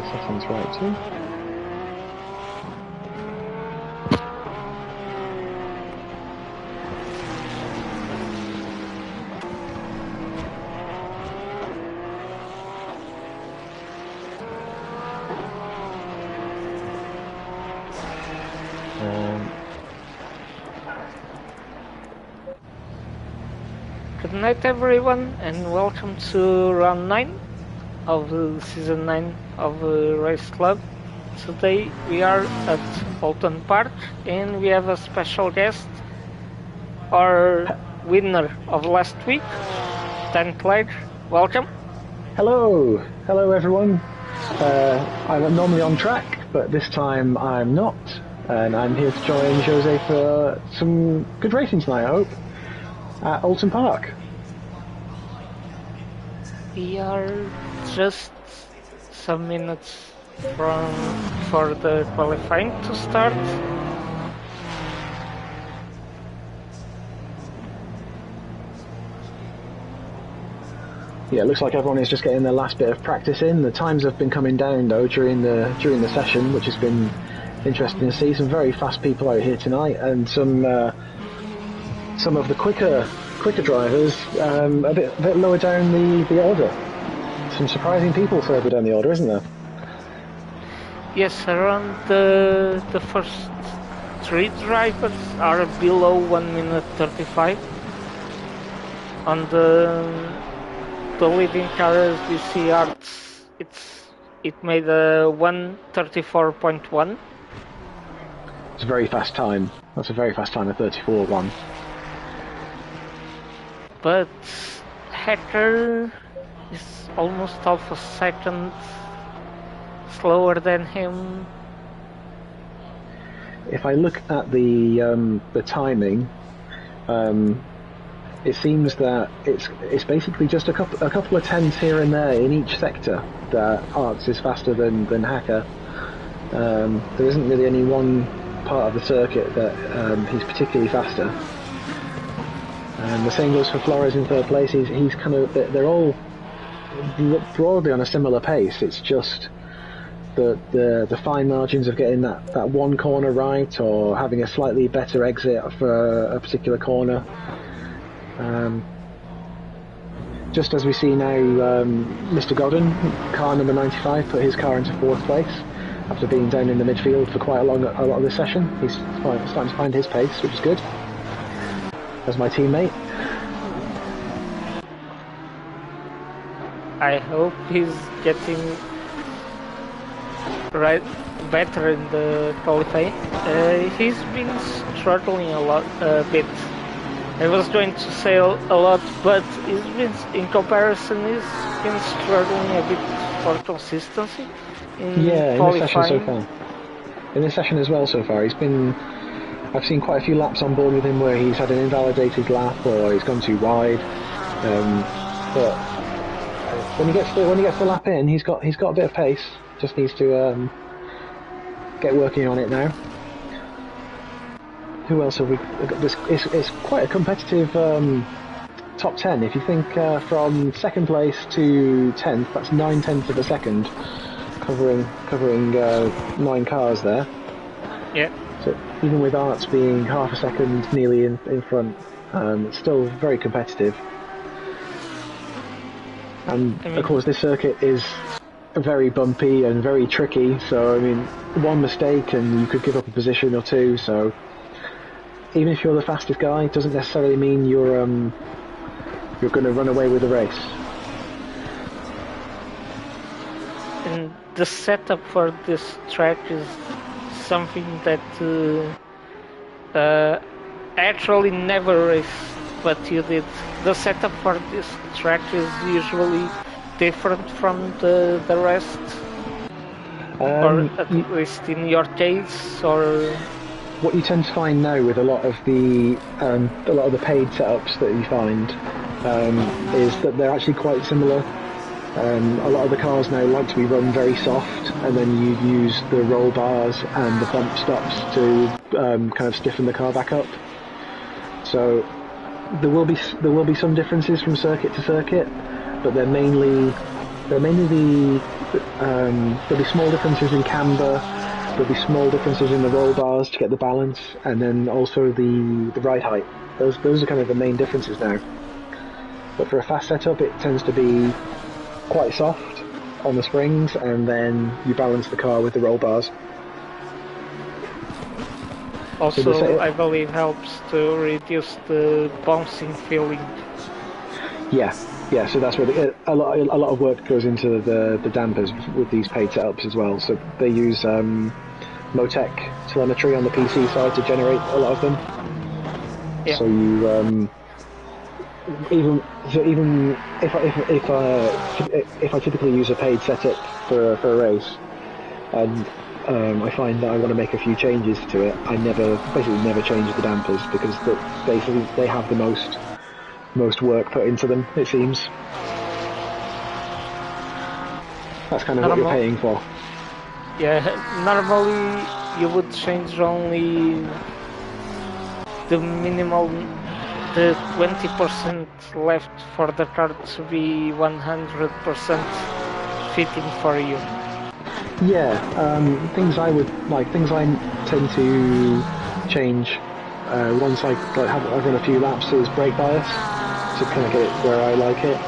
settings right too. Good night everyone, and welcome to round 9 of season 9 of RaceClub. Today we are at Oulton Park and we have a special guest, our winner of last week, Dan Clegg. Welcome. Hello everyone. I'm normally on track, but this time I'm not, and I'm here to join Jose for some good racing tonight, I hope, at Oulton Park. We are just some minutes for the qualifying to start. Yeah, it looks like everyone is just getting their last bit of practice in. The times have been coming down though during the session, which has been interesting to see. Some very fast people out here tonight, and some of the quicker drivers a bit lower down the order. Some surprising people further down the order, isn't there? Yes, around the first 3 drivers are below 1 minute 35. On the leading car as we see Arts, it made a 1:34.1. It's a very fast time. That's a very fast time, a 34.1. But Hacker is almost half a second slower than him. If I look at the timing, it seems that it's basically just a couple of tenths here and there in each sector that Arts is faster than Hacker. There isn't really any one part of the circuit that he's particularly faster. And the same goes for Flores in third place. He's kind of, they're all broadly on a similar pace. It's just the fine margins of getting that one corner right, or having a slightly better exit for a particular corner. Just as we see now, Mr. Godden, car number 95, put his car into 4th place after being down in the midfield for quite a lot of this session. He's starting to find his pace, which is good. As my teammate. I hope he's getting better in the qualifying. He's been struggling a bit. I was going to say a lot, but in comparison, he's been struggling a bit for consistency in qualifying. In this session so far. In this session as well so far, I've seen quite a few laps on board with him where he's had an invalidated lap or he's gone too wide. But when he gets the lap in, he's got a bit of pace. Just needs to get working on it now. Who else have we got? It's quite a competitive top 10. If you think from 2nd place to 10th, that's 9/10 of a second, covering 9 cars there. Yeah. So even with Arts being half a second nearly in front, it's still very competitive. And of course this circuit is very bumpy and very tricky, so I mean, one mistake and you could give up a position or two, so even if you're the fastest guy, it doesn't necessarily mean you're going to run away with the race. And the setup for this track is something that actually never raced, but you did. The setup for this track is usually different from the rest, or at least in your case, or what you tend to find now with a lot of the paid setups that you find is that they're actually quite similar. A lot of the cars now like to be run very soft, and then you use the roll bars and the bump stops to kind of stiffen the car back up. So there will be some differences from circuit to circuit, but they're mainly There are mainly there'll be small differences in camber, there'll be small differences in the roll bars to get the balance, and then also the ride height. Those are kind of the main differences now. But for a fast setup, it tends to be quite soft on the springs, and then you balance the car with the roll bars. Also, I believe helps to reduce the bouncing feeling. Yeah, so that's where a lot of work goes into the dampers with these paid setups as well. So they use Motec telemetry on the PC side to generate a lot of them. Yeah. So you even if I typically use a paid setup for a race, and I find that I want to make a few changes to it, I basically never change the dampers because they have the most work put into them, it seems. That's kind of what you're paying for. Yeah, normally you would change only the minimal, the 20% left for the car to be 100% fitting for you. Yeah, things I tend to change once I've run a few laps is brake bias to kind of get it where I like it,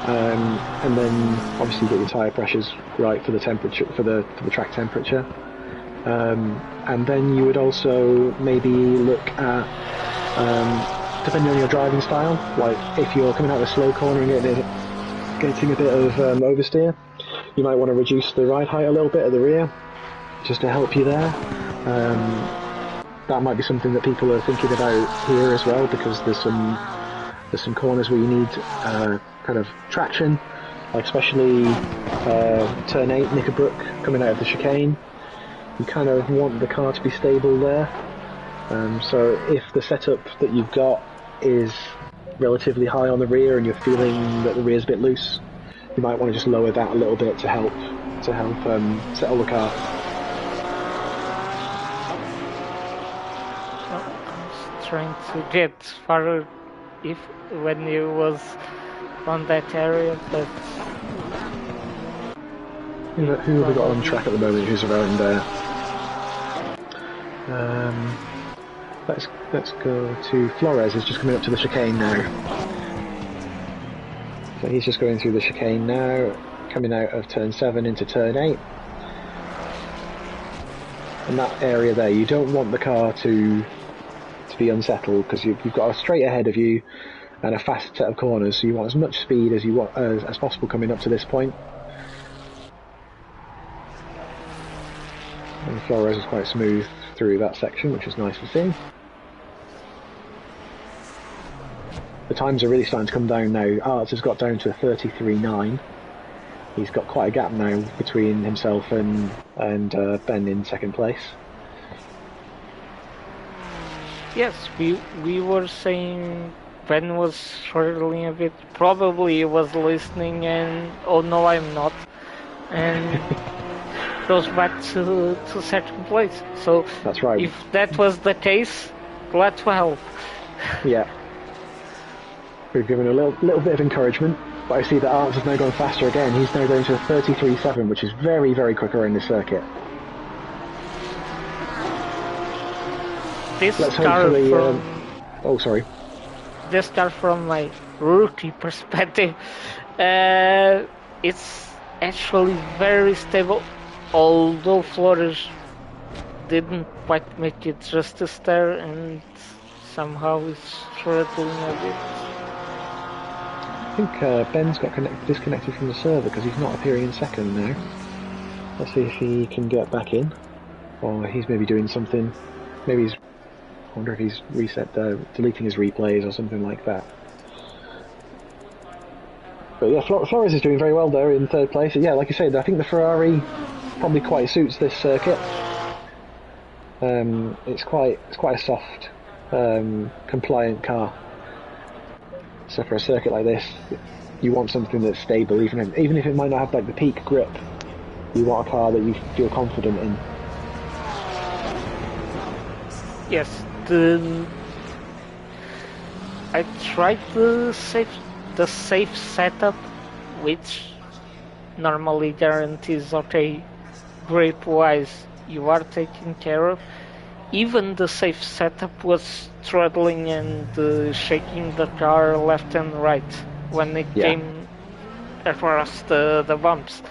and then obviously get your tyre pressures right for the temperature for the track temperature, and then you would also maybe look at depending on your driving style, like if you're coming out of a slow corner and getting a bit of oversteer, you might want to reduce the ride height a little bit at the rear just to help you there. That might be something that people are thinking about here as well, because there's some corners where you need kind of traction, like especially turn 8 Knickerbrook coming out of the chicane. You kind of want the car to be stable there. So if the setup that you've got is relatively high on the rear and you're feeling that the rear's a bit loose, you might want to just lower that a little bit to help settle the car. Trying to get farther when you was on that area, but who have we got on track at the moment who's around there? Let's go to Flores. Is just coming up to the chicane now, so he's just going through the chicane now, coming out of turn 7 into turn 8. And that area there, you don't want the car to be unsettled, because you've got a straight ahead of you and a fast set of corners, so you want as much speed as you want as possible coming up to this point. And Flores is quite smooth through that section, which is nice to see. The times are really starting to come down now. Arts has got down to a 33.9. He's got quite a gap now between himself and Ben in second place. Yes, we were saying Ben was struggling a bit. Probably he was listening and, oh no, I'm not, and goes back to second place. So that's right. If that was the case, glad to help. Yeah, we've given a little bit of encouragement, but I see that Arts has now gone faster again. He's now going to a 33.7, which is very, very quick around the circuit. This Let's car hopefully. Oh, sorry. This car, from my rookie perspective, it's actually very stable. Although Flores didn't quite make it justice there, and somehow it's struggling a bit. I think Ben's got disconnected from the server because he's not appearing in second now. Let's see if he can get back in, or he's maybe doing something. Maybe he's. I wonder if he's deleting his replays or something like that. But yeah, Flores is doing very well there in third place. Yeah, like I said, I think the Ferrari probably quite suits this circuit. It's quite a soft, compliant car. So for a circuit like this, you want something that's stable, even if it might not have like the peak grip. You want a car that you feel confident in. Yes. I tried the safe setup, which normally guarantees, okay, grip-wise, you are taken care of. Even the safe setup was throttling and shaking the car left and right when it came across the bumps.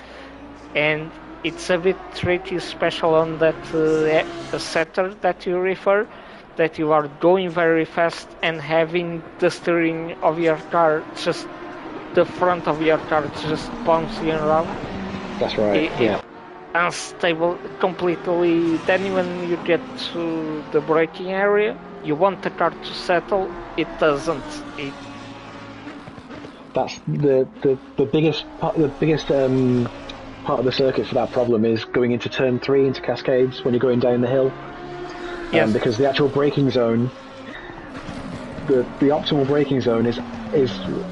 And it's a bit tricky, especially on that setter that you refer, that you are going very fast and having the steering of your car, just the front of your car just bouncing around. That's right, yeah. Unstable completely. Then when you get to the braking area, you want the car to settle, it doesn't. That's the biggest part. The biggest part of the circuit for that problem is going into turn 3 into Cascades when you're going down the hill. Yes. Because the actual braking zone, the optimal braking zone is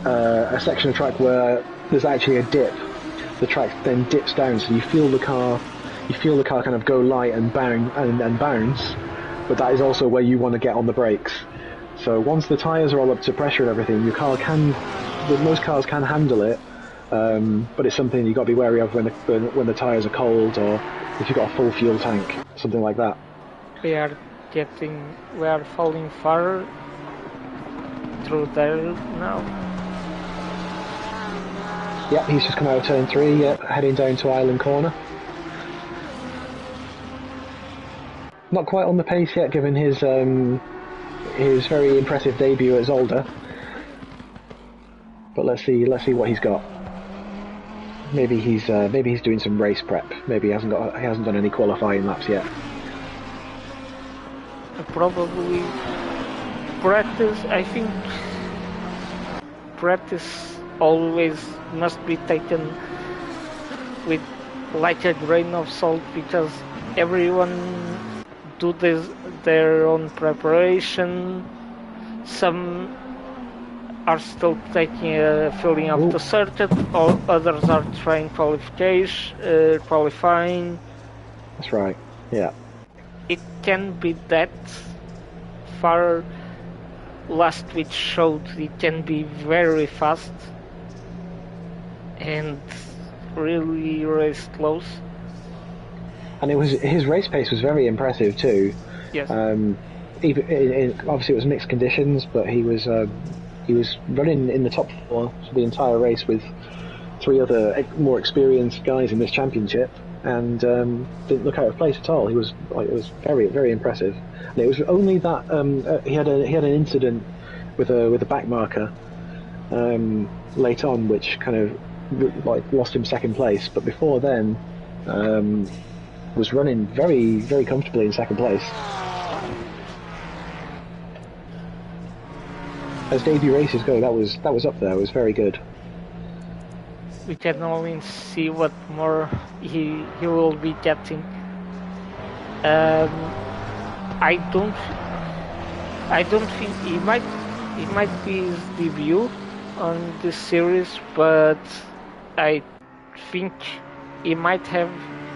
a section of track where there's actually a dip. The track then dips down, so you feel the car kind of go light and bounce, but that is also where you want to get on the brakes. So once the tyres are all up to pressure and everything, most cars can handle it, but it's something you've got to be wary of when the tyres are cold, or if you've got a full fuel tank, something like that. We are falling far through there now. Yep, he's just come out of turn 3, heading down to Island Corner. Not quite on the pace yet, given his very impressive debut at Zolder. But let's see what he's got. Maybe he's doing some race prep. Maybe he hasn't done any qualifying laps yet. Probably practice. I think practice always must be taken with like a grain of salt, because everyone do their own preparation. Some are still taking a feeling of the circuit, or others are trying qualifying. That's right, yeah. It can be that far. Last week showed it can be very fast and really race close. And his race pace was very impressive too. Yes. Obviously it was mixed conditions, but he was running in the top 4 for the entire race with 3 other more experienced guys in this championship, and didn't look out of place at all. It was very, very impressive. And it was only that he had an incident with a back marker late on, which kind of lost him second place. But before then, was running very, very comfortably in second place. As debut races go, that was up there. It was very good. We can only see what more he will be getting. I don't think he might be his debut on this series, but I think he might have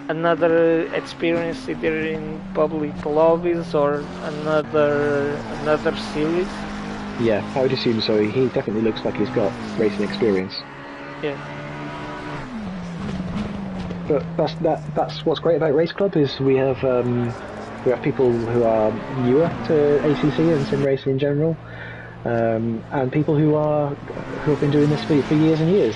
another experience either in public lobbies or another series. Yeah, I would assume so. He definitely looks like he's got racing experience. Yeah. But that's what's great about RaceClub is we have people who are newer to ACC and sim racing in general, and people who have been doing this for years and years.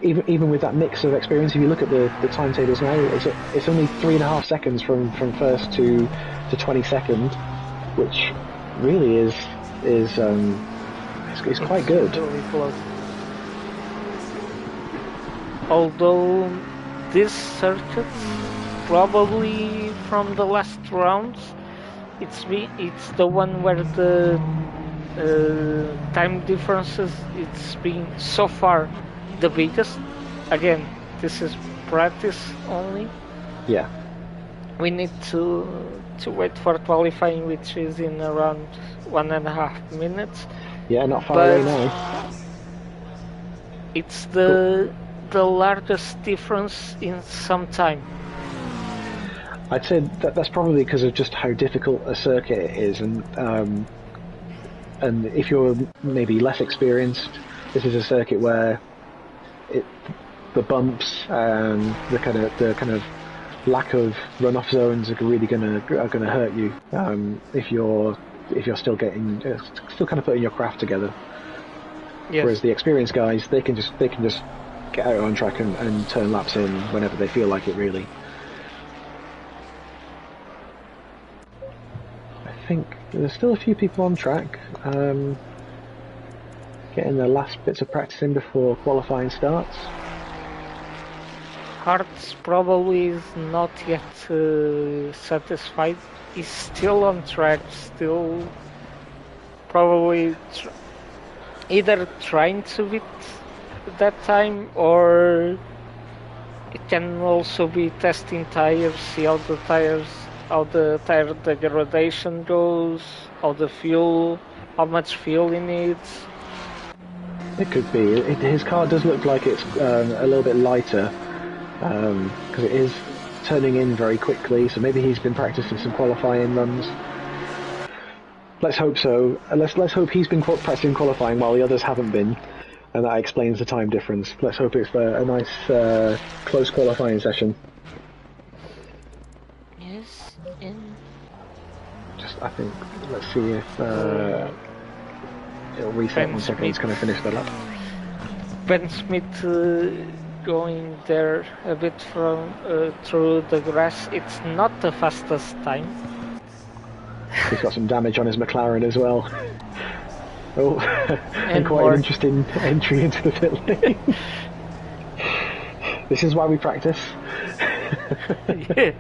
Even with that mix of experience, if you look at the timetables now, it's only 3.5 seconds from first to 22nd, which really is quite good. Really close. Although this circuit, probably from the last rounds, it's the one where the time differences it's been so far the biggest. Again, this is practice only. Yeah. We need to wait for qualifying, which is in around 1.5 minutes. Yeah, not far away now. It's the largest difference in some time. I'd say that's probably because of just how difficult a circuit it is, and if you're maybe less experienced, this is a circuit where the bumps and the kind of lack of runoff zones are really gonna hurt you if you're still still kind of putting your craft together. Yes. Whereas the experienced guys, they can just get out on track and turn laps in whenever they feel like it. Really, I think there's still a few people on track, getting their last bits of practice in before qualifying starts. Hart's probably is not yet satisfied. He's still on track, still probably either trying to beat that time, or it can also be testing tires, see how the tire degradation goes, how much fuel he needs. It could be. His car does look like it's a little bit lighter, because it is turning in very quickly, so maybe he's been practicing some qualifying runs. Let's hope so. Let's hope he's been practicing qualifying while the others haven't been, and that explains the time difference. Let's hope it's a nice close qualifying session. Yes, and I think, let's see if it'll reset 1 second. It's going to finish the lap. Ben Smith going there a bit from through the grass. It's not the fastest time. He's got some damage on his McLaren as well. Oh, and quite more. an interesting entry into the pit lane. This is why we practice. Yeah.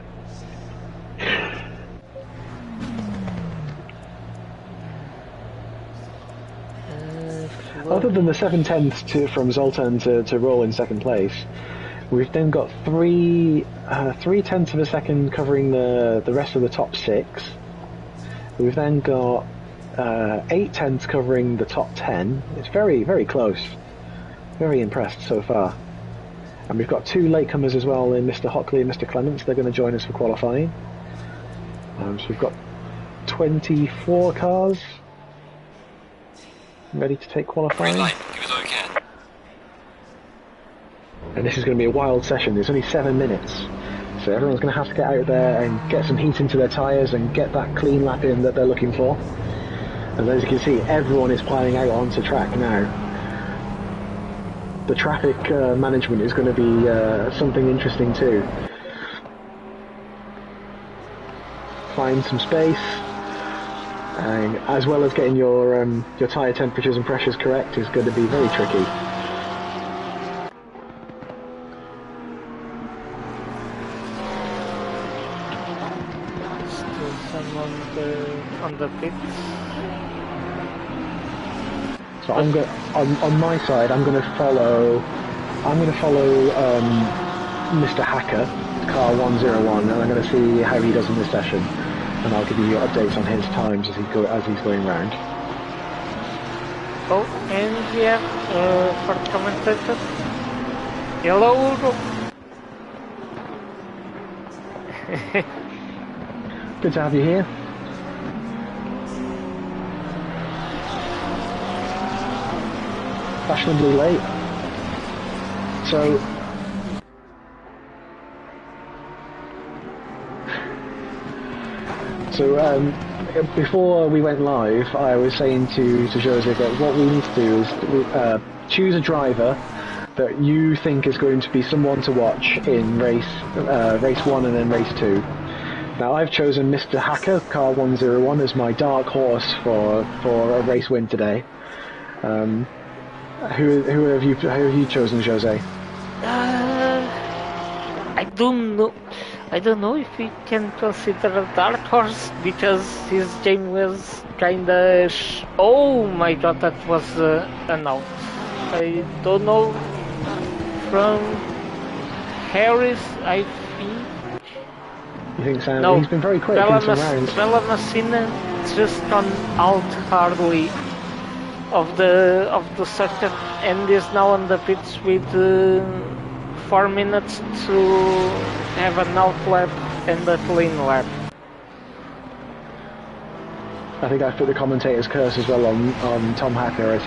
Other than the 7/10 from Zoltan to roll in second place, we've then got 3/10 of a second covering the rest of the top 6. We've then got 8/10 covering the top 10. It's very, very close. Very impressed so far. And we've got 2 latecomers as well in Mr. Hockley and Mr. Clements. They're going to join us for qualifying. So we've got 24 cars ready to take qualifying. Green light, give us all you can. And this is going to be a wild session. There's only 7 minutes. So everyone's going to have to get out there and get some heat into their tyres and get that clean lap in that they're looking for. And as you can see, everyone is piling out onto track now. The traffic management is going to be something interesting too. Find some space, and as well as getting your tyre temperatures and pressures correct is going to be very tricky. Still some on the pits. So on my side, I'm going to follow Mr. Hacker, car 101, and I'm going to see how he does in this session, and I'll give you updates on his times as he's going round. Oh, and we have for the commentator. Hello, Ugo. Good to have you here. Fashionably late. So before we went live, I was saying to Jose that what we need to do is choose a driver that you think is going to be someone to watch in race 1 and then race 2. Now I've chosen Mr. Hacker, car 101, as my dark horse for a race win today. Who have you chosen, Jose? I don't know if we can consider a dark horse, because his game was kinda oh my god, that was an out. I don't know, from Harris, I think. You think so? No, He's been very quick in some rounds. Bella Messina just gone out hardly of the circuit, and is now on the pits with 4 minutes to have an out lap and a clean lap. I think I put the commentator's curse as well on Tom Hacker, as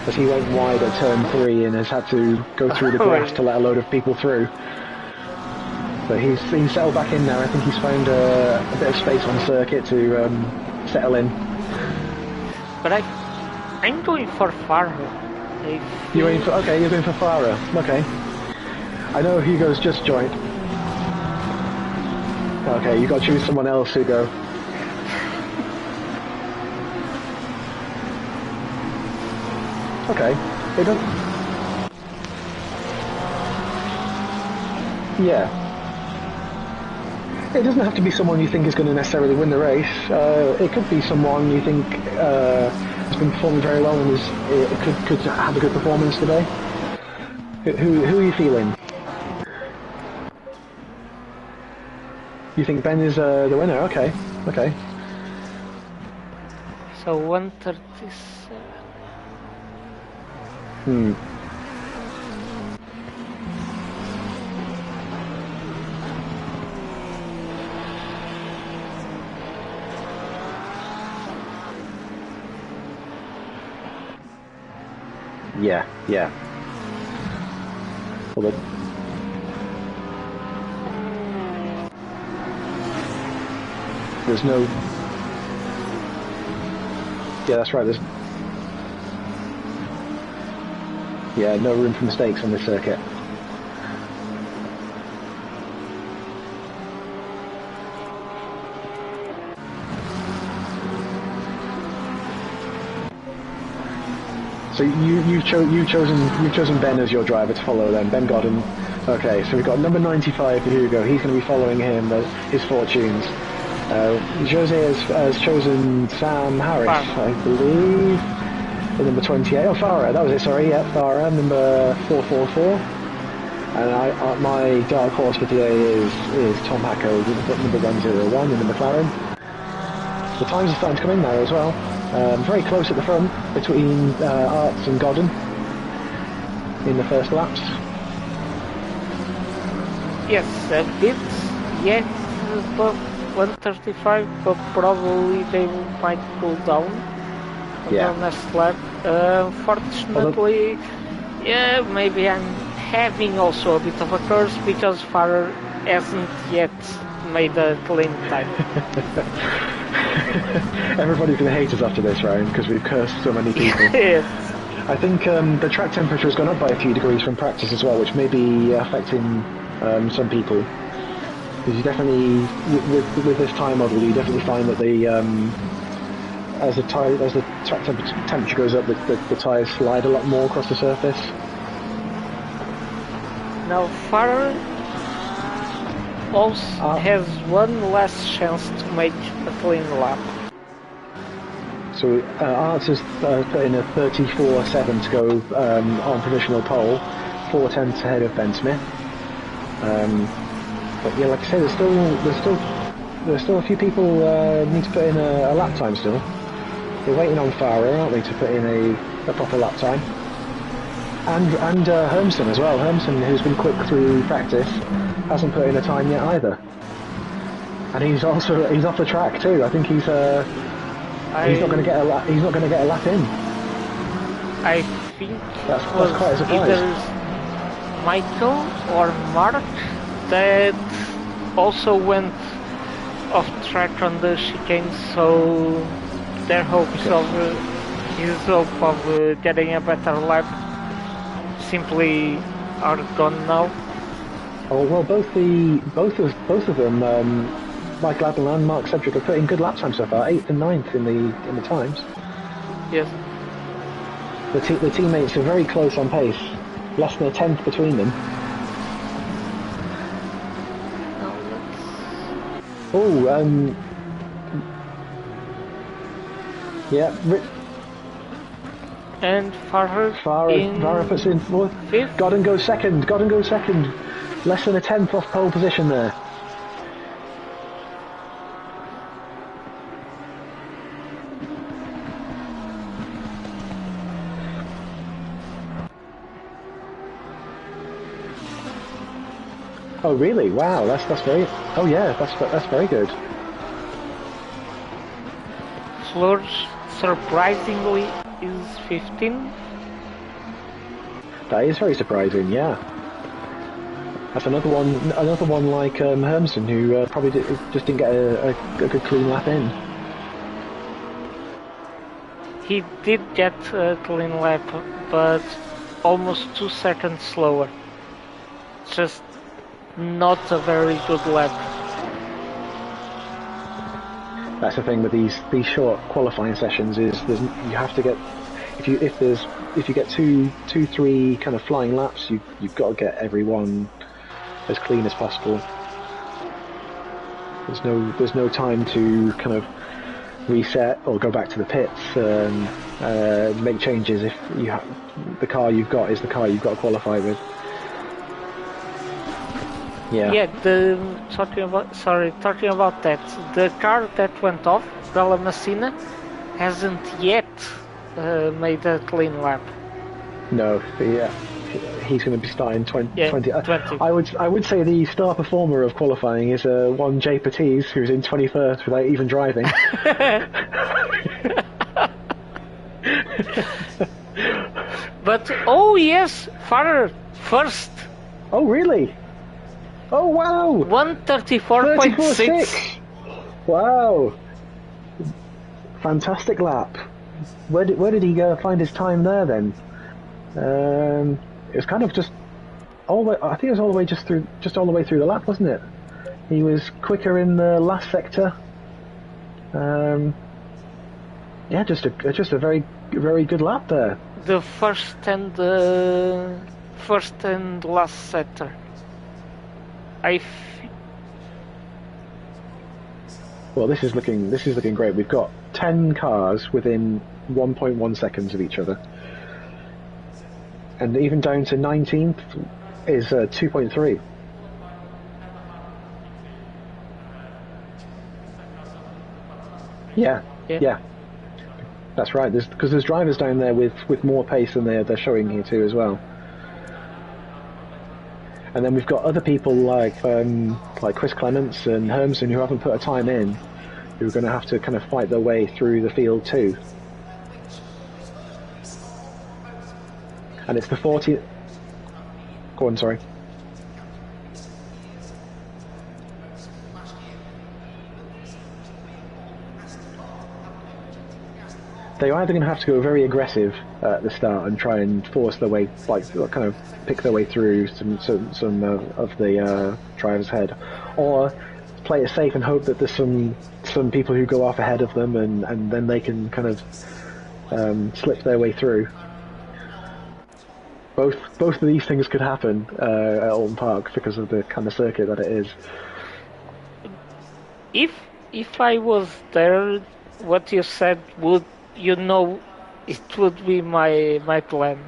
as he went wide at turn 3 and has had to go through the grass to let a load of people through. But he's settled back in now. I think he's found a bit of space on circuit to settle in. But I'm going for Farah. You're going for Farah. Okay. I know Hugo's just joined. Okay, you got to choose someone else, Hugo. Okay. It doesn't. Yeah. It doesn't have to be someone you think is going to necessarily win the race. It could be someone you think has been performing very well and could have a good performance today. Who are you feeling? You think Ben is the winner? Okay. Okay. So 137. Yeah, yeah. Well, there's no... Yeah, that's right, there's... Yeah, no room for mistakes on this circuit. So you've chosen Ben as your driver to follow then, Ben Godden. Okay, so we've got number 95 for Hugo. He's going to be following him, his fortunes. Jose has chosen Sam Harris, I believe. The number 28. Oh, Farah, that was it. Sorry, yeah, Farah, number 444. And my dark horse for today is Tom Hacko, number 101 in the McLaren. The times are starting to come in now as well. Very close at the front between Arts and Godden in the first laps. Yes, a bit. Yes, above 135, but probably they might go down on the next lap. Fortunately, yeah, maybe I'm having also a bit of a curse because Farah hasn't yet made a clean time. Everybody's going to hate us after this round because we've cursed so many people. Yes. I think the track temperature has gone up by a few degrees from practice as well, which may be affecting some people. Because you definitely, with this tyre model, you definitely find that as the track temperature goes up, the tyres slide a lot more across the surface. Now Farah also has one last chance to make a clean lap. So Arts has put in a 34.7 to go on provisional pole, 4/10 ahead of Ben Smith. But yeah, like I said, there's still a few people need to put in a lap time still. They're waiting on Farah, aren't they, to put in a proper lap time. And Hermson as well. Hermson, who's been quick through practice, hasn't put in a time yet either. And he's off the track too. I think he's not going to get a lap. He's not going to get a lap in. I think that's quite a surprise. Either Michael or Mark that also went off track on the chicane, so their hopes of his hope of getting a better lap simply are gone now. Oh well, both of them, Mike Gladden and Mark Cedric, have put in good lap times so far, 8th and 9th in the times. Yes. The teammates are very close on pace, less than a 10th between them. Yeah. And Farah puts in 4th. 5th. Godden goes second. Less than a 10th off pole position there. Oh really? Wow, that's very. Oh yeah, that's very good. Flores surprisingly is 15. That is very surprising. Yeah, that's another one like Hermson, who probably just didn't get a good clean lap in. He did get a clean lap, but almost 2 seconds slower. Just not a very good lap. That's the thing with these short qualifying sessions is you have to get if you get two, 3 kind of flying laps, you've got to get everyone as clean as possible. There's no time to kind of reset or go back to the pits and make changes if the car you've got is the car you've got to qualify with. Yeah. Yeah. Talking about that, the car that went off, Bella Messina, hasn't yet made a clean lap. No. Yeah. He's going to be starting 20. 20. I would say the star performer of qualifying is one Jay Patiz, who's in 21st without even driving. But oh yes, Farrer first. Oh really? Oh wow! 1:34.6. Wow! Fantastic lap. Where did he find his time there then? It was kind of just all the way. I think it was all the way just all the way through the lap, wasn't it? He was quicker in the last sector. Yeah, just a very good lap there. The first and last sector. Well, this is looking great. We've got 10 cars within 1.1 seconds of each other. And even down to 19th is 2.3. Yeah. That's right. Because there's drivers down there with more pace than they're showing here too as well. And then we've got other people like Chris Clements and Hermson who haven't put a time in, who are going to have to kind of fight their way through the field too. And it's the 40. Go on, sorry. They're either going to have to go very aggressive at the start and try and force their way, like kind of pick their way through some of the driver's head, or play it safe and hope that there's some people who go off ahead of them and then they can kind of slip their way through. Both of these things could happen at Oulton Park because of the kind of circuit that it is. If I was there, what you said would, it would be my plan.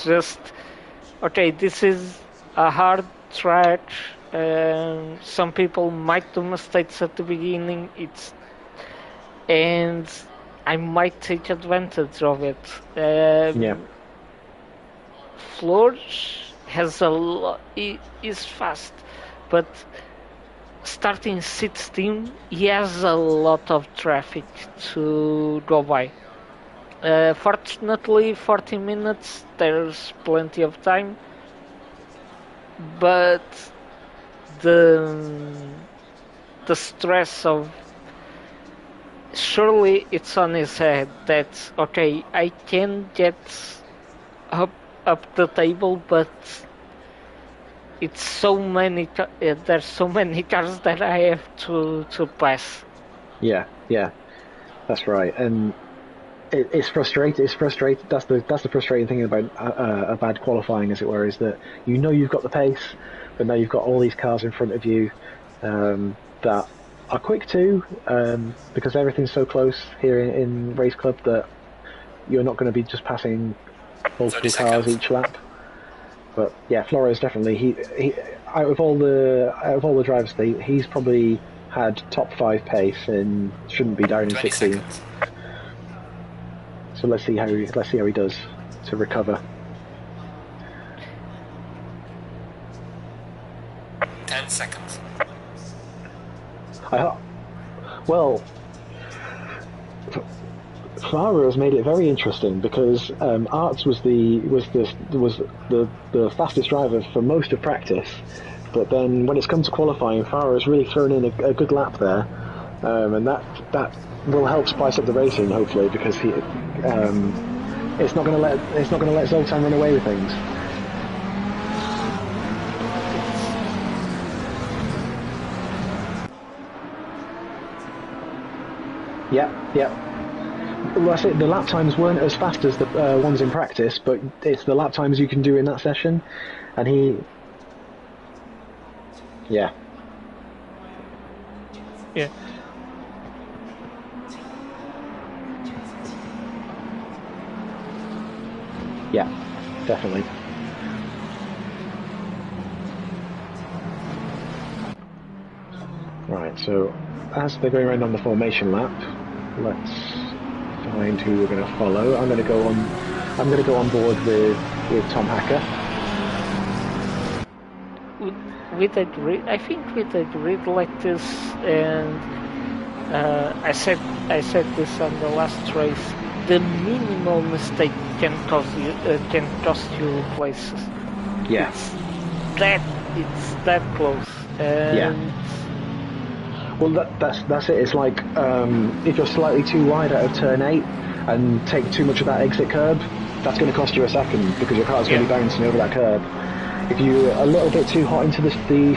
Just okay, this is a hard track. Some people might do mistakes at the beginning. And I might take advantage of it. Yeah. Flores has a lot. He is fast, but starting 16, he has a lot of traffic to go by. Fortunately, 40 minutes, there's plenty of time, but the stress of surely it's on his head that okay, I can get up the table, but it's so many. There's so many cars that I have to pass. Yeah, that's right, and it's frustrating. It's frustrating. That's the frustrating thing about a bad qualifying, as it were, is that you've got the pace, but now you've got all these cars in front of you that are quick too, because everything's so close here in RaceClub that you're not going to be just passing multiple cars each lap. But yeah, Flores definitely he out of all the drivers, he's probably had top 5 pace and shouldn't be down in 16. Seconds. So let's see how he does to recover. 10 seconds. Well, Farah has made it very interesting because Arts was the fastest driver for most of practice, but then when it's come to qualifying, Farah has really thrown in a good lap there, and that will help spice up the racing hopefully because it's not going to let Zoltan run away with things. Yeah. Well, that's it. The lap times weren't as fast as the ones in practice, but it's the lap times you can do in that session, and he. Yeah. Yeah. Yeah, definitely. Right, so as they're going around on the formation lap, let's find who we're going to follow. I'm going to go on board with Tom Hacker. I think with a grid like this, and I said this on the last race. The minimal mistake can cost you places. Yeah. It's that close. And well, that's it. It's like if you're slightly too wide out of turn 8 and take too much of that exit curb, that's going to cost you a second because your car's going to be bouncing over that curb. If you're a little bit too hot into the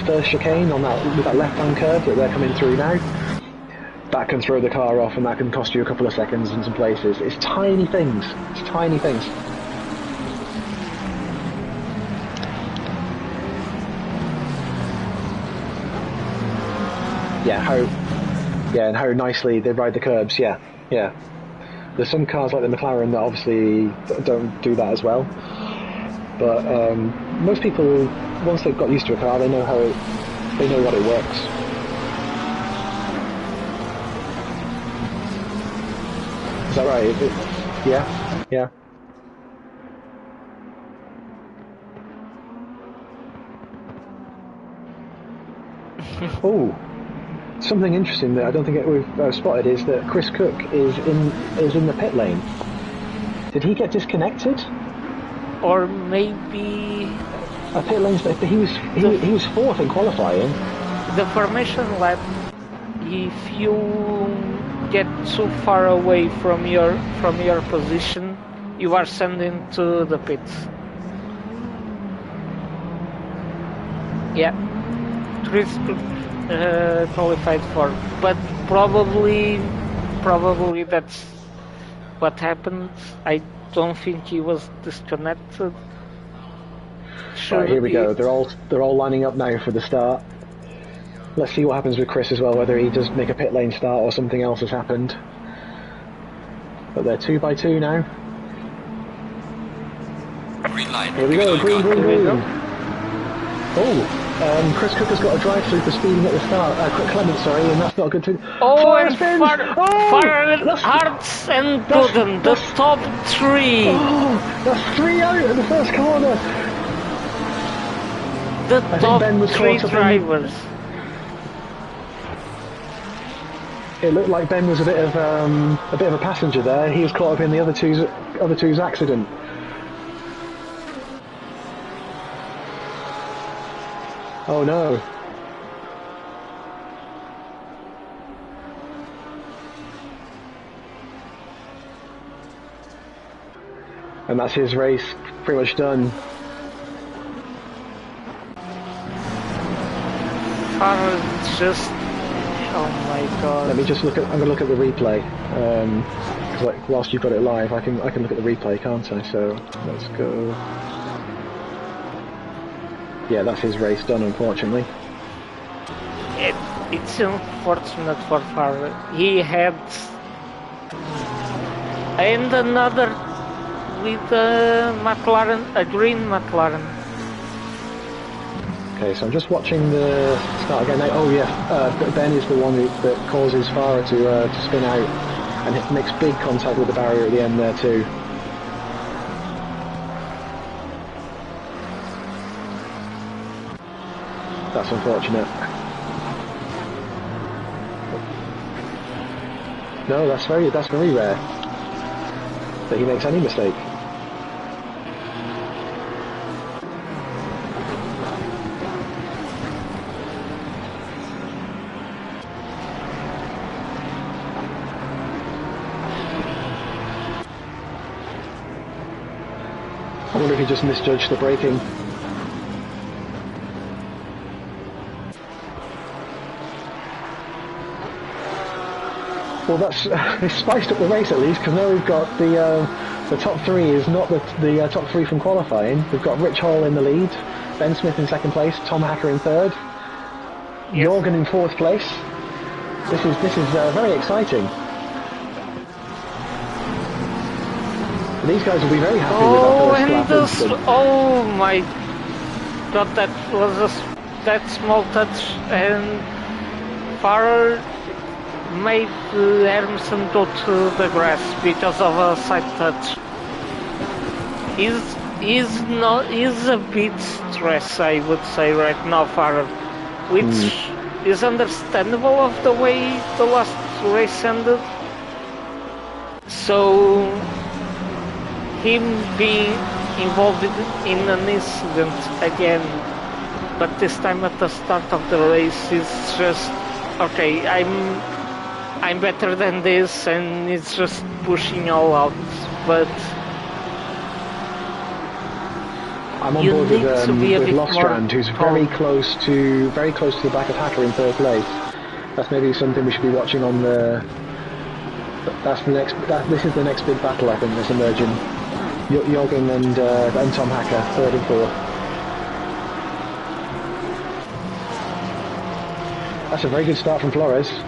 first chicane on with that left-hand curve that they're coming through now, that can throw the car off and that can cost you a couple of seconds in some places. It's tiny things. And how nicely they ride the curbs. Yeah. There's some cars like the McLaren that obviously don't do that as well. But most people, once they've got used to a car, they know what it works. Is that right? Yeah. Oh, something interesting that I don't think we've spotted is that Chris Cook is in the pit lane. Did he get disconnected? Or maybe a pit lane. He was fourth in qualifying. The formation lap. If you get too far away from your position, you are sent into the pits. Yeah, Chris qualified for, but probably that's what happened. I don't think he was disconnected. Right, here we go. They're all lining up now for the start. Let's see what happens with Chris as well, whether he does make a pit lane start or something else has happened. But they're 2 by 2 now. Green line. Here we go, green. Oh, Chris Cook has got a drive-through for speeding at the start. Clement, sorry, and that's not a good thing. Oh, and Hearts and Golden, the top 3. Oh, that's 3 out at the first corner. The top 3 drivers. It looked like Ben was a bit of a passenger there. He was caught up in the other two's accident. Oh no. And that's his race pretty much done. Just, oh my god. Let me just I'm gonna look at the replay. Cause like whilst you've got it live, I can look at the replay, can't I? So let's go. Yeah, that's his race done, unfortunately. It's unfortunate for Farah. He had and another with a McLaren, a green McLaren. Okay, so I'm just watching the start again now. Oh yeah, Ben is the one that causes Farah to spin out, and it makes big contact with the barrier at the end there too. That's unfortunate. No, that's very rare. that he makes any mistake. I wonder if he just misjudged the braking. Well, it's spiced up the race at least, because now we've got the top three is not the top three from qualifying. We've got Rich Hall in the lead, Ben Smith in second place, Tom Hacker in third, Yes. Jorgen in fourth place. This is very exciting. These guys will be very happy with that first lap instant. Oh my god, that was that small touch, and Farrer made Hermsen go to the grass because of a side touch. He's a bit stressed, I would say, right now, Farrer, which is understandable of the way the last race ended. So him being involved in an incident again, but this time at the start of the race, is just okay. I'm better than this, and it's just pushing all out. But I'm on board with Lostrand, who's very close to the back of Hacker in third place. That's maybe something we should be watching on the. This is the next big battle, I think, that's emerging. Jorgen and Tom Hacker, third and fourth. That's a very good start from Flores.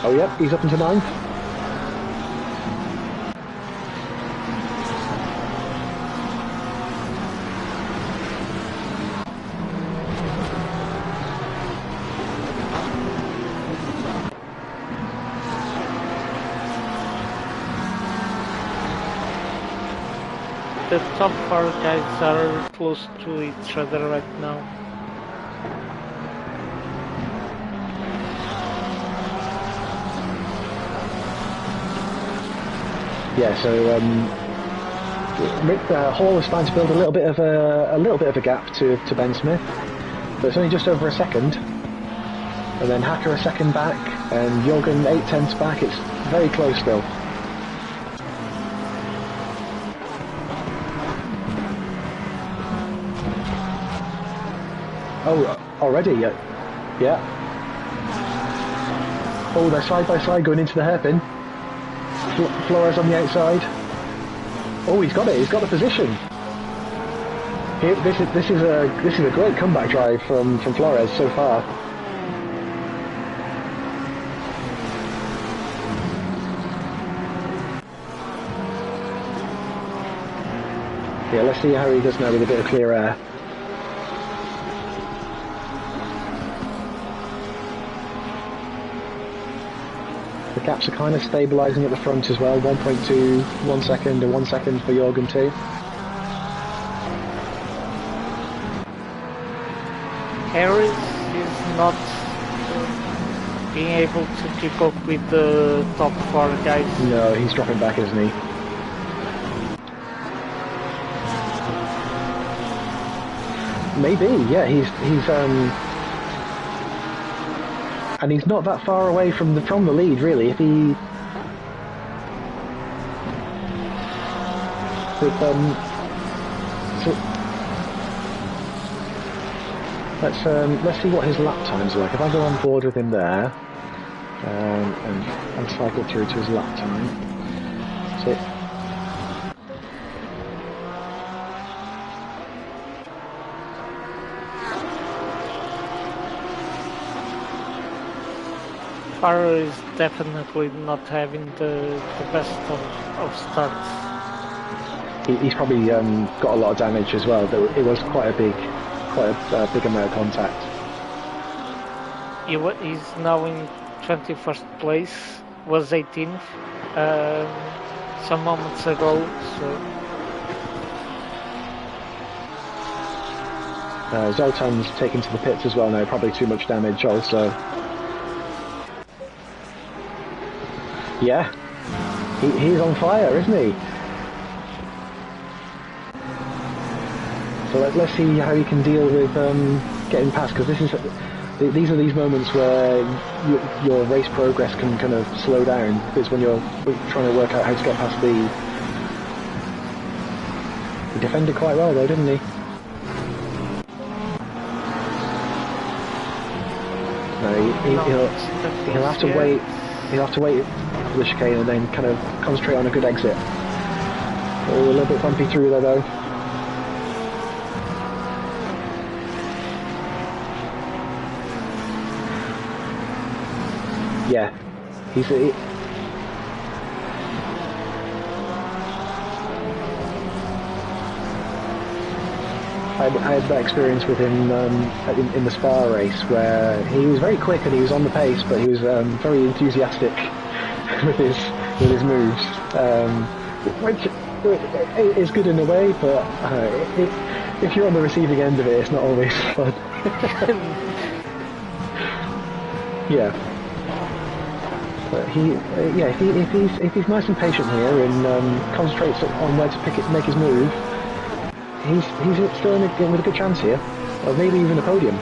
Oh yeah, he's up into ninth. the top four guys are close to each other right now. Yeah, so Rick Hall is starting to build a little bit of a gap to Ben Smith, but it's only just over a second. And then Hacker a second back, and Jorgen 8/10 back. It's very close still. Oh, already? Yeah. Oh, they're side by side going into the hairpin. Flores on the outside. Oh, he's got it. He's got the position. This is a great comeback drive from Flores so far. Yeah, let's see how he does now with a bit of clear air. The gaps are kind of stabilising at the front as well. 1.2, 1 second, and 1 second for Jorgen too. Harris is not being able to keep up with the top four guys. No, he's dropping back, isn't he? Maybe, yeah. He's and he's not that far away from the lead, really. If he let's see what his lap times are like. If I go on board with him there, and cycle through to his lap time. So. Farrer is definitely not having the best of starts. He's probably got a lot of damage as well. It was quite a big amount of contact. He's now in 21st place, was 18th some moments ago. So Zoltan's taken to the pits as well now, probably too much damage also. Yeah, he's on fire, isn't he? So let's see how he can deal with getting past, because these are these moments where your race progress can kind of slow down, because when you're trying to work out how to get past the... He defended quite well though, didn't he? No, he'll have to wait. He'll have to wait for the chicane and then kind of concentrate on a good exit. Oh, a little bit bumpy through there though. Yeah, I had that experience with him in the Spa race where he was very quick and he was on the pace, but he was very enthusiastic with his moves, which is good in a way, but if you're on the receiving end of it, it's not always fun. Yeah. But if he's nice and patient here and concentrates on where to make his move, he's still with a good chance here, or maybe even a podium.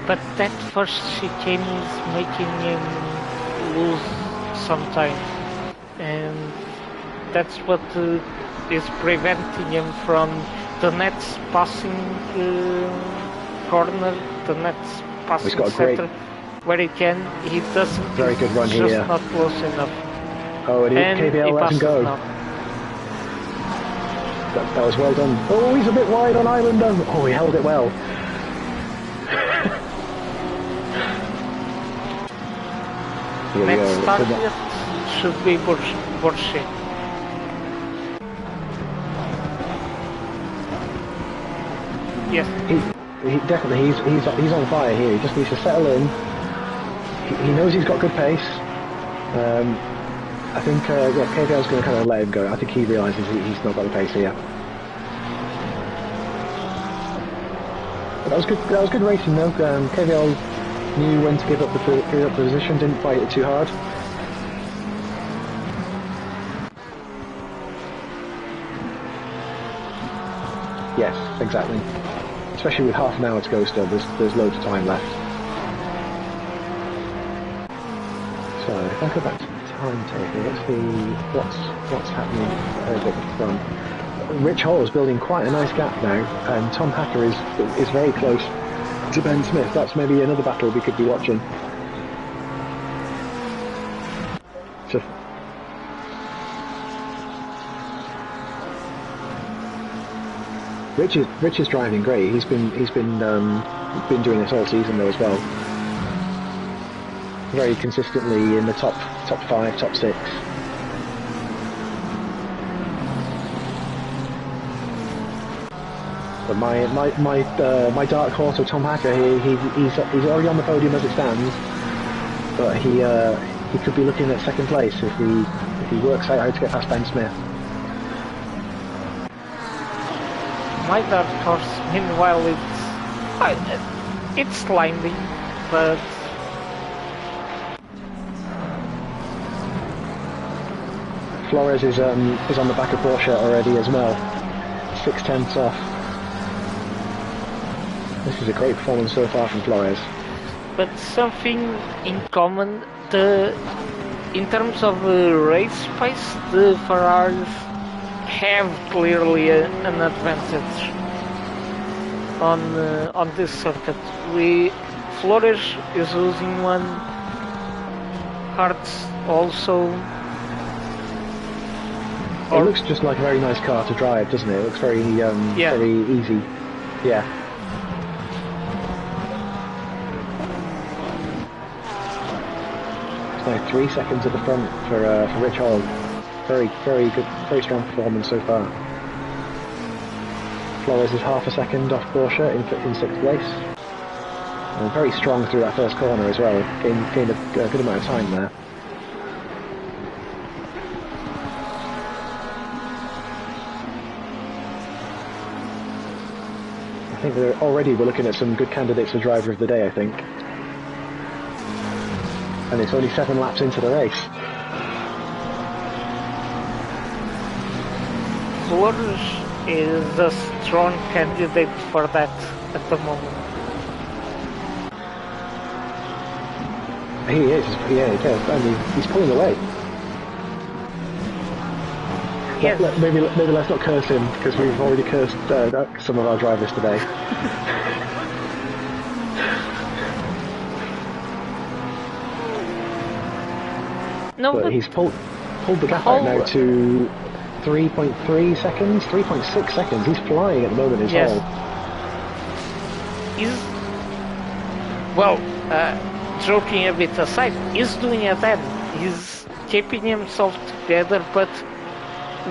But that first chicane is making him lose some time, and that's what is preventing him from the next passing corner, the next passing center, where he doesn't. Very good run just here. Not close enough. Oh, and KBL lets him go. That was well done. Oh, he's a bit wide on island though. Oh, he held it well. Next target should be Borche. Yes. He definitely he's on fire here. He just needs to settle in. He knows he's got good pace. I think KVL's going to kind of let him go. I think he realises he's not got the pace here. But that was good racing though. KVL knew when to give up the position, didn't fight it too hard. Yes, exactly. Especially with half an hour to go still, there's loads of time left. So if I go back to the timetable, let's see what's happening at the front. Rich Hall is building quite a nice gap now, and Tom Hacker is very close to Ben Smith. That's maybe another battle we could be watching. So, Rich is driving great. He's been doing this all season though as well. Very consistently in the top 5, top 6. But my dark horse of Tom Hacker, he's already on the podium as it stands. But he could be looking at second place if he works out how to get past Ben Smith. My dark horse, meanwhile, it's climbing, but Flores is on the back of Porsche already as well. 6/10 off. This is a great performance so far from Flores. But something in common, in terms of race pace, the Ferraris have clearly an advantage on this circuit. Flores is losing one, Hartz also. It looks just like a very nice car to drive, doesn't it? It looks very very easy. Yeah. It's now 3 seconds at the front for Rich Hall. Very good, very strong performance so far. Flores is half a second off Porsche in 6th place. And very strong through that first corner as well. Gained a good amount of time there. think we're looking at some good candidates for driver of the day, I think. And it's only 7 laps into the race. Flores is a strong candidate for that at the moment. He is, yeah, and he's pulling away. Yes. Maybe let's not curse him, because we've already cursed some of our drivers today. No, but he's pulled the gap out now to 3.3 seconds, 3.6 seconds. He's flying at the moment as well. He's, well, joking a bit aside, he's doing it then. He's keeping himself together, but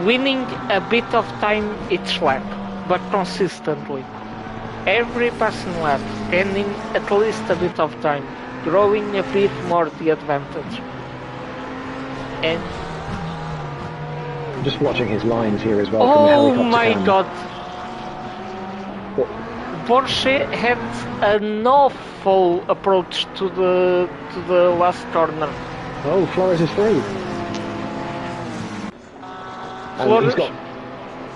winning a bit of time each lap, but consistently. Every passing lap, gaining at least a bit of time, growing a bit more the advantage. And I'm just watching his lines here as well. Oh from the my cam. god! What? Porsche had an awful approach to the last corner. Oh, Flores is free.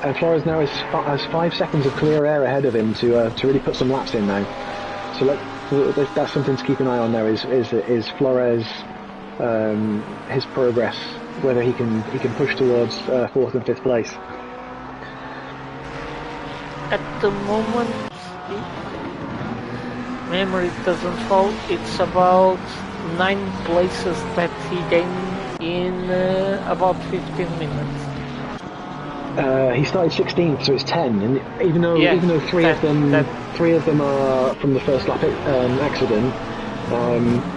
And Flores now has 5 seconds of clear air ahead of him to really put some laps in now. So that's something to keep an eye on now. Is Flores his progress, whether he can push towards 4th and 5th place. At the moment, memory doesn't fall. It's about 9 places that he gained in about 15 minutes. He started 16th, so it's 10. And even though three of them are from the first lap accident,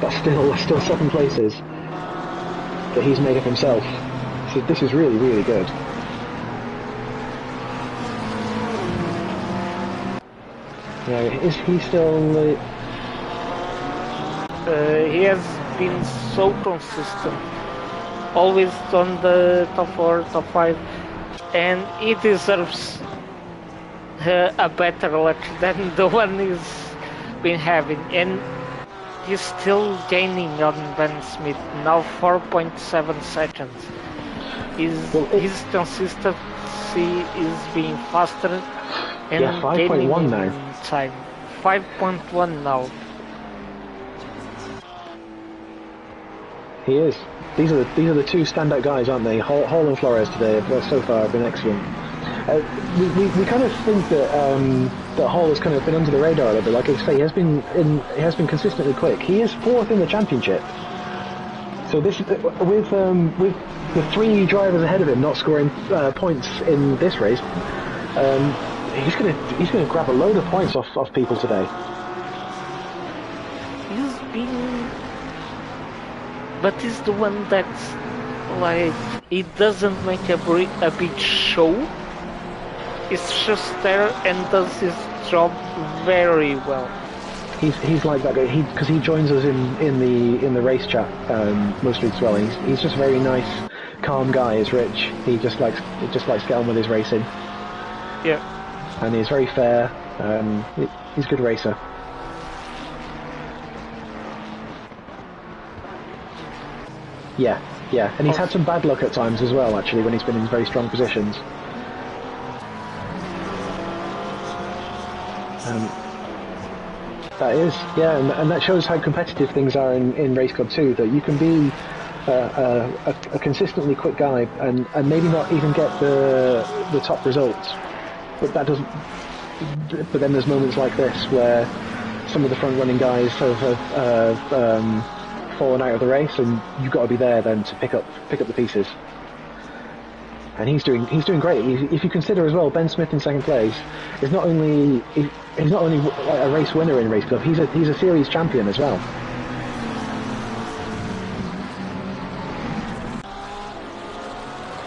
that's still 7 places that he's made up himself. So this is really, really good. Yeah, is he still? He has been so consistent, always on the top 4, top 5, and he deserves a better luck than the one he's been having. And he's still gaining on Ben Smith, now 4.7 seconds. His consistency is being faster and 5.1 now. Time. 5.1 now. He is. These are the 2 standout guys, aren't they? Hall and Flores today so far have been excellent. We kind of think that Hall has kind of been under the radar a little bit. Like I say, he has been consistently quick. He is 4th in the championship. So this with the 3 drivers ahead of him not scoring points in this race, he's gonna grab a load of points off people today. But he's the one that's like, he doesn't make a big show. He's just there and does his job very well. He's like that guy because he joins us in the race chat mostly as well. He's just a very nice, calm guy. Is Rich. He just likes getting on with his racing. Yeah. And he's very fair. He's a good racer. Yeah, and he's had some bad luck at times as well, actually, when he's been in very strong positions. That is, yeah, and that shows how competitive things are in RaceClub too, that you can be a consistently quick guy and maybe not even get the top results, but that doesn't. But then there's moments like this where some of the front-running guys have fallen out of the race, and you've got to be there then to pick up the pieces. And he's doing great. If you consider as well, Ben Smith in 2nd place is not only he's not only a race winner in RaceClub, he's a series champion as well.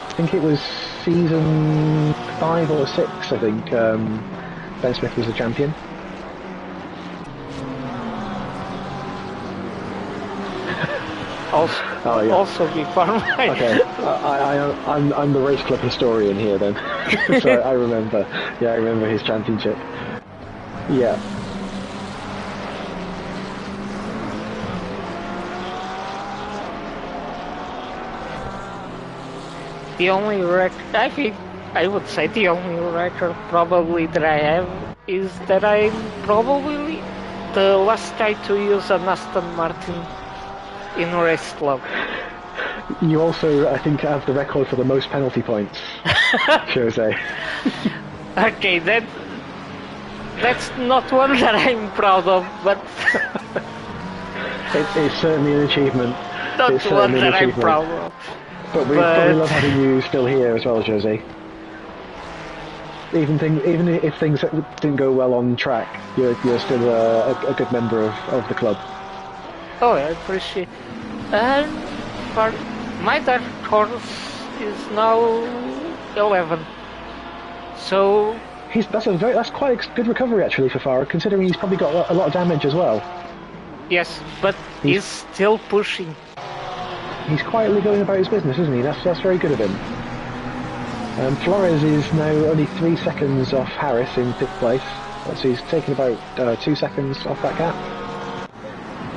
I think it was season 5 or 6. I think Ben Smith was the champion. Also before mine. Okay, I'm the RaceClub historian here then. So I remember his championship. Yeah. The only record, I think, I would say the only record probably that I have is that I'm probably the last guy to use an Aston Martin in RaceClub. You also, I think, have the record for the most penalty points, Jose. Okay, that's not one that I'm proud of, but It's certainly an achievement. not It's one certainly an that I'm achievement. proud of. But we love having you still here as well, Jose. Even if things didn't go well on track, you're still a good member of the club. Oh, I appreciate. And for my dark horse is now 11. So That's quite a good recovery actually for Farah, considering he's probably got a lot of damage as well. yes, but he's still pushing. He's quietly going about his business, isn't he? That's very good of him. Flores is now only 3 seconds off Harris in 5th place, so he's taken about 2 seconds off that gap.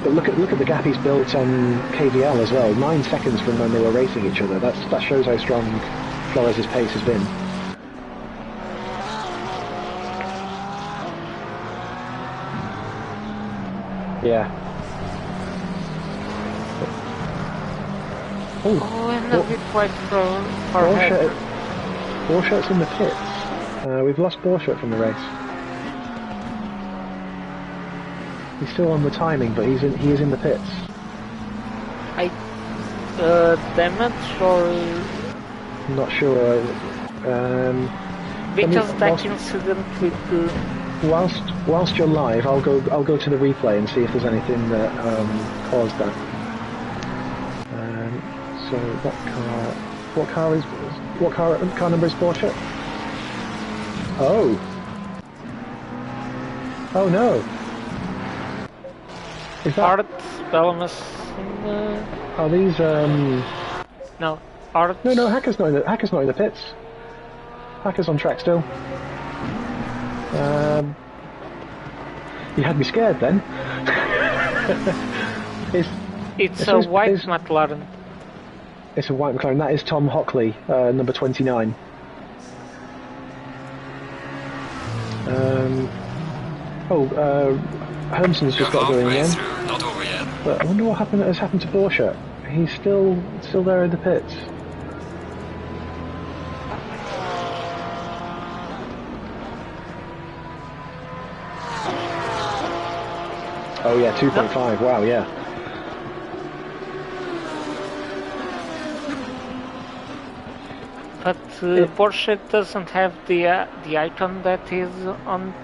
But look at the gap he's built on KVL as well. 9 seconds from when they were racing each other. That shows how strong Flores' pace has been. Yeah. Oh, and a bit wide for Heather. Borchart's in the pits. We've lost Borchert from the race. He's still on the timing, but he is in the pits. Damage or I'm not sure. because that incident with the... Whilst you're live, I'll go to the replay and see if there's anything that caused that. So what car number is Porsche? Oh no! Is that? Art Belamus. Are these No, Art. No, Hacker's not in the pits. Hacker's on track still. You had me scared then. It's a white McLaren. It's a white McLaren. That is Tom Hockley, number 29. Hermson's just got going again. Not over yet. But I wonder what has happened to Borchert. He's still there in the pits. Oh yeah, 2.5. Wow, yeah. But Porsche doesn't have the icon that is on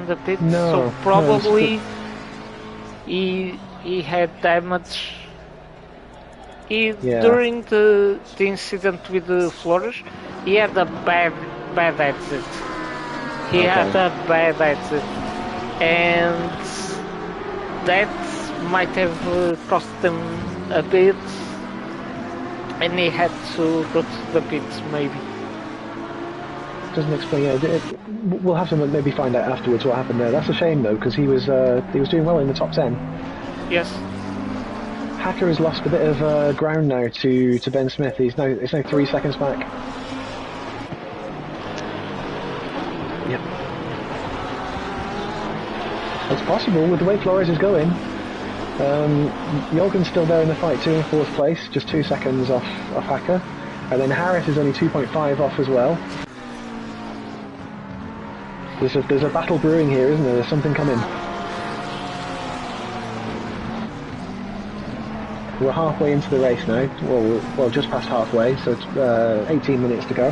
the pit, no, so probably he had damage. During the incident with the Flores, he had a bad exit. He had a bad exit, and that might have cost them a bit. And he had to go to the pits, maybe. Doesn't explain. Yeah, we'll have to maybe find out afterwards what happened there. That's a shame though, because he was doing well in the top 10. Yes. Hacker has lost a bit of ground now to Ben Smith. It's now 3 seconds back. Yep. It's possible with the way Flores is going. Jorgen's still there in the fight too, in 4th place, just 2 seconds off Hacker, and then Harris is only 2.5 off as well. There's a battle brewing here, isn't there? There's something coming. We're halfway into the race now. Well, just past halfway, so it's 18 minutes to go.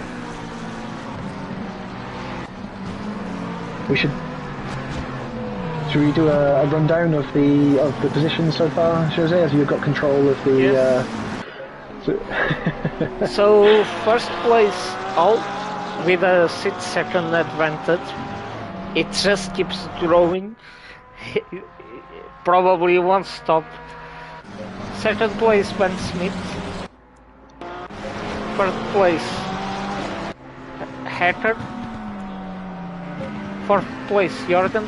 Should we do a rundown of the positions so far, Jose? As you've got control of the. Yes. So first place, all with a 6-second advantage. It just keeps growing. Probably won't stop. Second place, Ben Smith. Third place, Hacker. Fourth place, Jordan.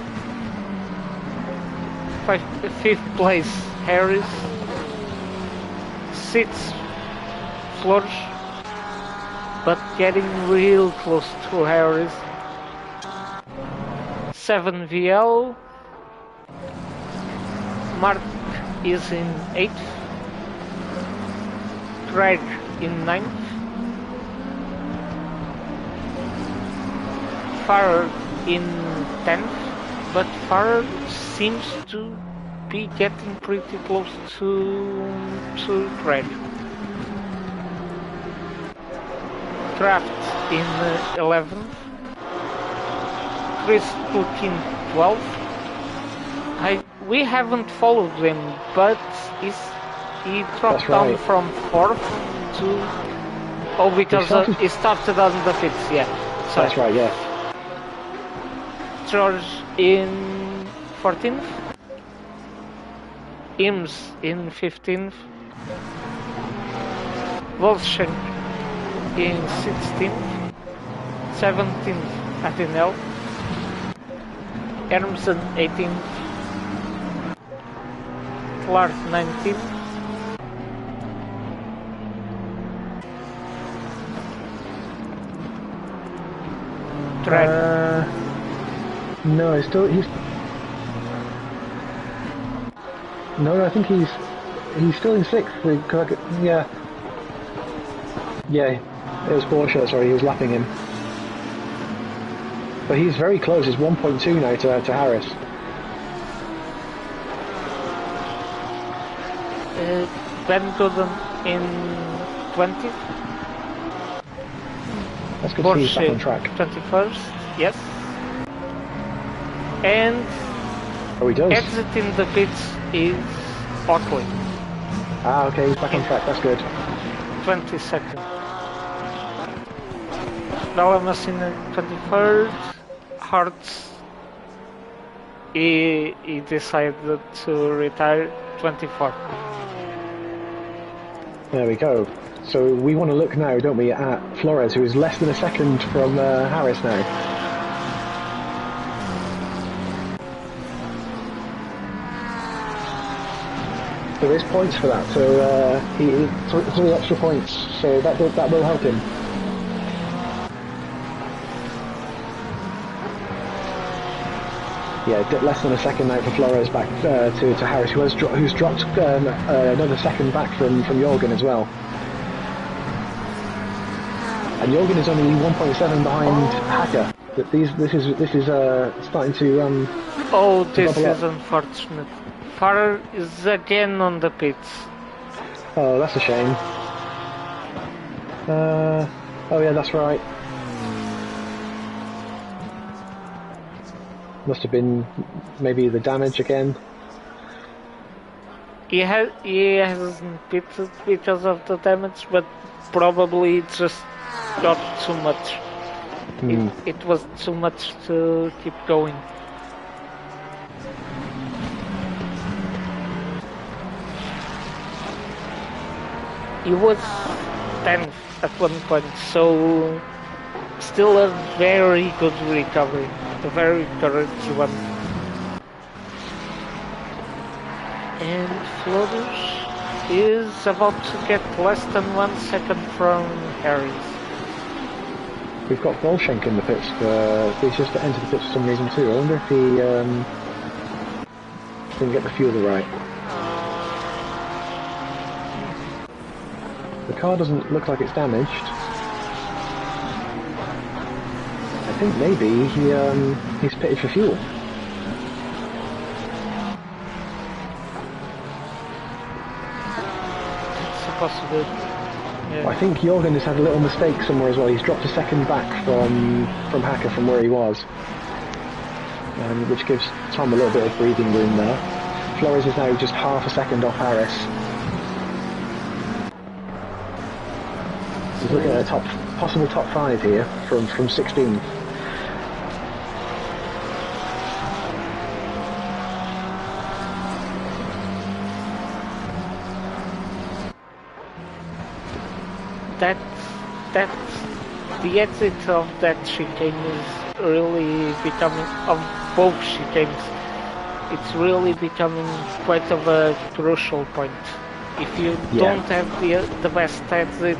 fifth place Harris, sixth Flores, but getting real close to Harris. 7 VL, Mark is in 8th, Craig in 9th, Farrer in 10th, but Farrer seems to be getting pretty close to Craig. Kraft in 11th, Chris Cook in 12th. We haven't followed him, but he dropped down from 4th to... Oh, because he started on the 5th, yeah. Sorry. That's right, yes. George in 14th, Ims in 15th, Wolfshank in 16th, 17th Atinel, Hermsen 18th, Clark 19th, Dredd. No, he's. No, I think he's still in 6th. Yeah. Yeah, it was Porsche, sorry, he was lapping him. But he's very close, he's 1.2 now to Harris. Ben Gooden in 20th. That's good to see he's back on track. 21st, yes. And he does. exiting the pits is Otley. Ah, okay, he's back on track, that's good. 22nd. Dalamas in 23rd. Hartz, he decided to retire 24th. There we go. So we want to look now, don't we, at Flores, who is less than a second from Harris now. There is points for that, so three extra points, so that will help him. Yeah, less than a second now for Flores back to Harris, who's dropped another second back from Jorgen as well. And Jorgen is only 1.7 behind Hacker. This is starting to Oh, this is unfortunate. Farrer is again on the pits. Oh, that's a shame. Oh yeah, that's right. Must have been maybe the damage again. He hasn't pitted because of the damage, but probably it just got too much. It was too much to keep going. He was 10th at one point, so still a very good recovery, a very courageous one. And Flores is about to get less than 1 second from Harris. We've got Bolshenk in the pits, he's just entered the pits for some reason too. I wonder if he didn't get the fuel right. The car doesn't look like it's damaged. I think maybe he's pitted for fuel. It's a possibility. Yeah. I think Jorgen has had a little mistake somewhere as well. He's dropped a second back from Hacker from where he was, which gives Tom a little bit of breathing room there. Flores is now just half a second off Harris. He's looking at a possible top 5 here from 16th. That the exit of that chicane is really becoming, of both chicanes, it's really becoming quite of a crucial point. If you Yeah. don't have the best exit,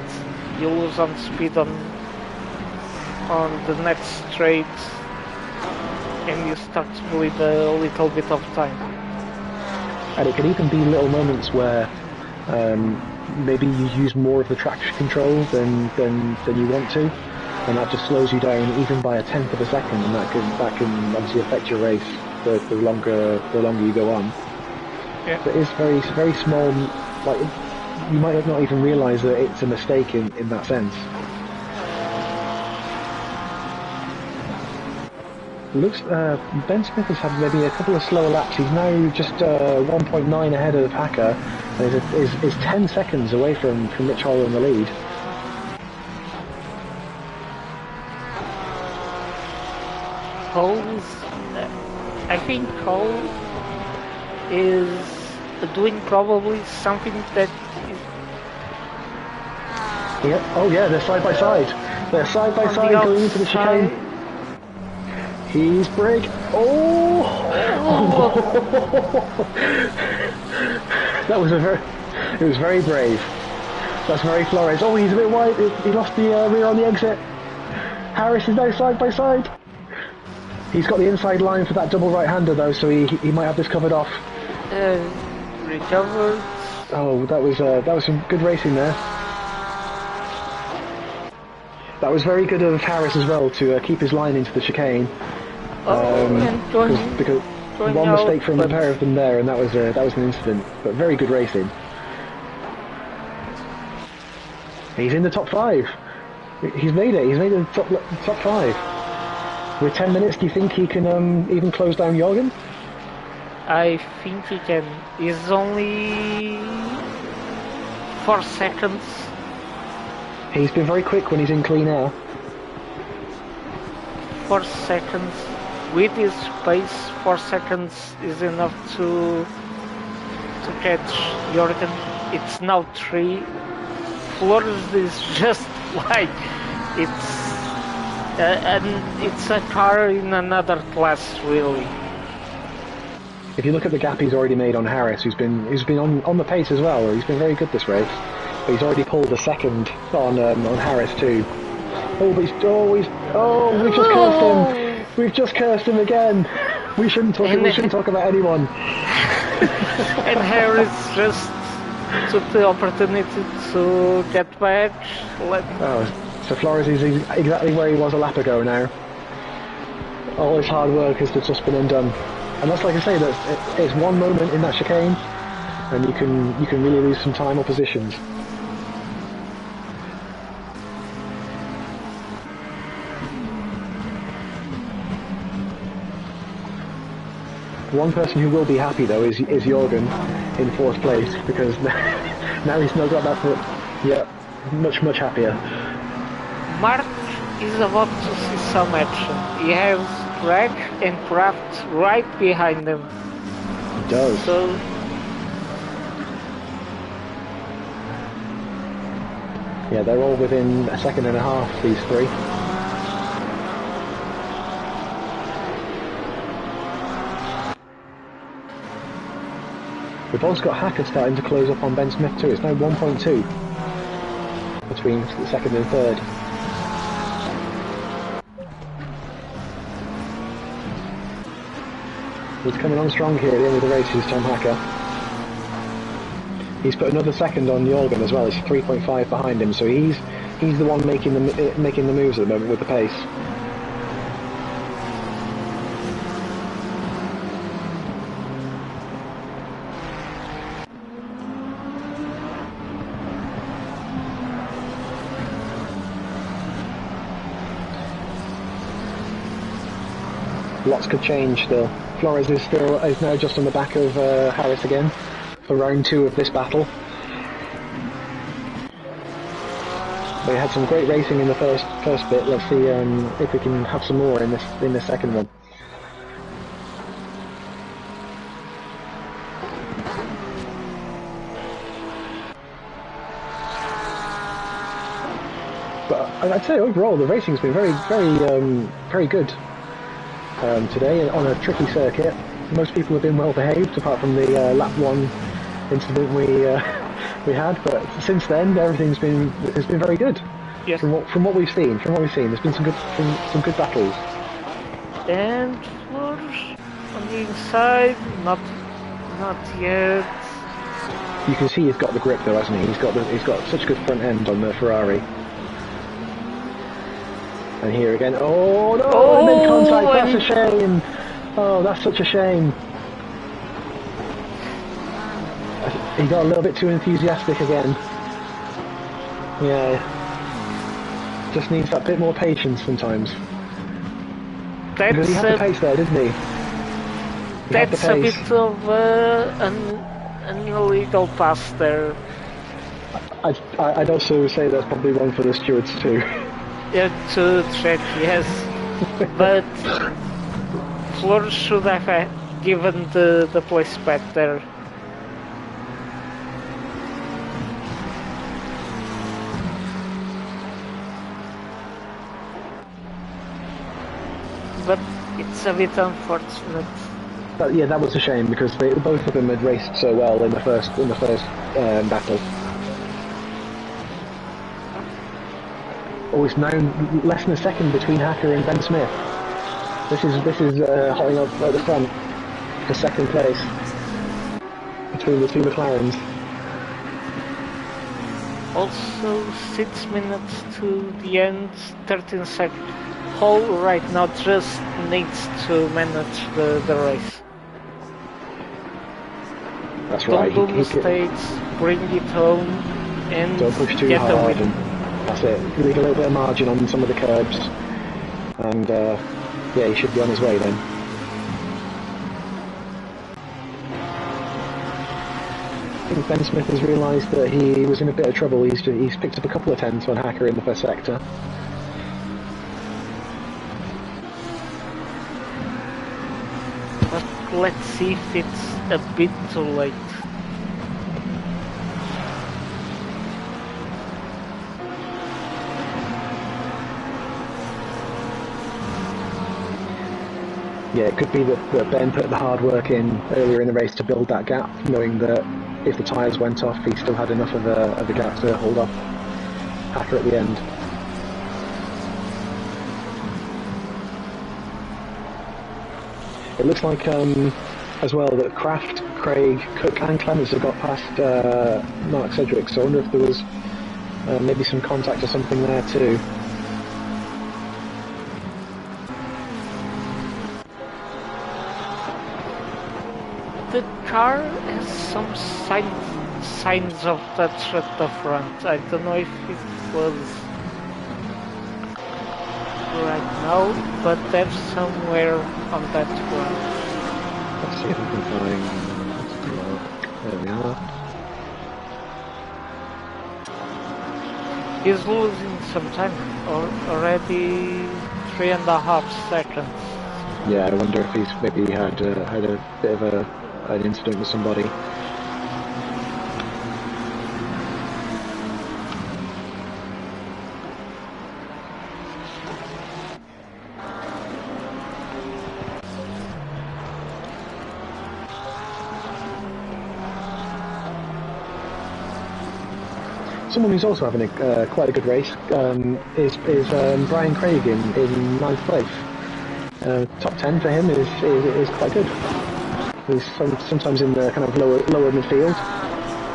you lose on speed on the next straight, and you start to bleed a little bit of time. And it can even be little moments where maybe you use more of the traction control than you want to, and that just slows you down even by a tenth of a second, and that can obviously affect your race the longer you go on. Yeah. But it's very small. Like, you might not even realise that it's a mistake in that sense. Looks Ben Smith has had maybe a couple of slower laps. He's now just 1.9 ahead of Hacker, and is 10 seconds away from Mitch Hall in the lead. I think Cole is doing probably something that is Yeah. Oh yeah, they're side by side. They're side by on side the going into the chicane. outside. He's brake. Oh! That was it was very brave. That's very Flores. Oh, he's a bit wide. He lost the rear on the exit. Harris is now side by side. He's got the inside line for that double right-hander though, so he might have this covered off. Recovered. Oh, that was some good racing there. That was very good of Harris as well to keep his line into the chicane. And Because going one out, mistake from the but- pair of them there, and that was an incident. But very good racing. He's in the top 5. He's made it. He's made it to the top 5. With 10 minutes, do you think he can even close down Jorgen? I think he can. He's only 4 seconds. He's been very quick when he's in clean air. 4 seconds. With his pace, 4 seconds is enough to catch Jorgen. It's now 3. Flores is just like it's a car in another class, really. If you look at the gap he's already made on Harris, who's been on the pace as well. He's been very good this race, but he's already pulled a second on Harris too. We've just cursed him. We've just cursed him again. We shouldn't talk about anyone. And Harris just took the opportunity to get back. So Flores is exactly where he was a lap ago now. All his hard work has just been undone. And that's, like I say, it's one moment in that chicane, and you can really lose some time or positions. One person who will be happy though is Jorgen in 4th place, because now he's not got that foot. Yeah, much happier. Mark is about to see some action. He has Greg and Kraft right behind him. He does. So Yeah, they're all within a second and a half, these 3. We've also got Hacker starting to close up on Ben Smith too. It's now 1.2 between the 2nd and 3rd. He's coming on strong here at the end of the race, is Tom Hacker. He's put another second on Jorgen as well. He's 3.5 behind him, so he's the one making the moves at the moment with the pace. Lots could change still. Flores is now just on the back of Harris again for round 2 of this battle. They had some great racing in the first bit. Let's see if we can have some more in this second one. But I'd say overall the racing's been very good today on a tricky circuit. most people have been well behaved, apart from the lap 1 incident we had. But since then, everything's been very good. Yes. From what we've seen, there's been some good battles. And Flores on the inside, not yet. You can see he's got the grip though, hasn't he? He's got such a good front end on the Ferrari. And here again, oh no! Oh, Mid contact. That's a shame. Oh, that's such a shame. He got a little bit too enthusiastic again. Yeah. Just needs that bit more patience sometimes. Because he had the pace there, didn't he? That's a bit of an illegal pass there. I'd also say that's probably one for the stewards too. Yeah, to check, yes. But Flores should have given the place back there. But it's a bit unfortunate. But yeah, that was a shame because both of them had raced so well in the first battle. Oh, it's now less than a second between Hacker and Ben Smith. This is hotting up at the front for second place between the two McLarens. Also 6 minutes to the end, 13 seconds. Hall right now just needs to manage the race. That's right. Don't do mistakes, bring it home, and don't push too get hard. the win. That's it. Leave a little bit of margin on some of the curbs, and yeah, he should be on his way then. I think Ben Smith has realised that he was in a bit of trouble. He's picked up a couple of tenths on Hacker in the first sector. But let's see if it's a bit too late. Yeah, it could be that Ben put the hard work in earlier in the race to build that gap, knowing that if the tyres went off, he still had enough of a gap to hold off Hacker at the end. It looks like, as well, that Kraft, Craig, Cook and Clemens have got past Mark Sedgwick, so I wonder if there was maybe some contact or something there too. The car has some signs of touch at the front. I don't know if it was right now, but there's somewhere on that front. Let's see if we can find... There we are. He's losing some time, already 3.5 seconds. Yeah, I wonder if he's maybe had a bit of an incident with somebody. Someone who's also having quite a good race is Brian Craig in 9th place. Top 10 for him is quite good. He's sometimes in the kind of lower midfield,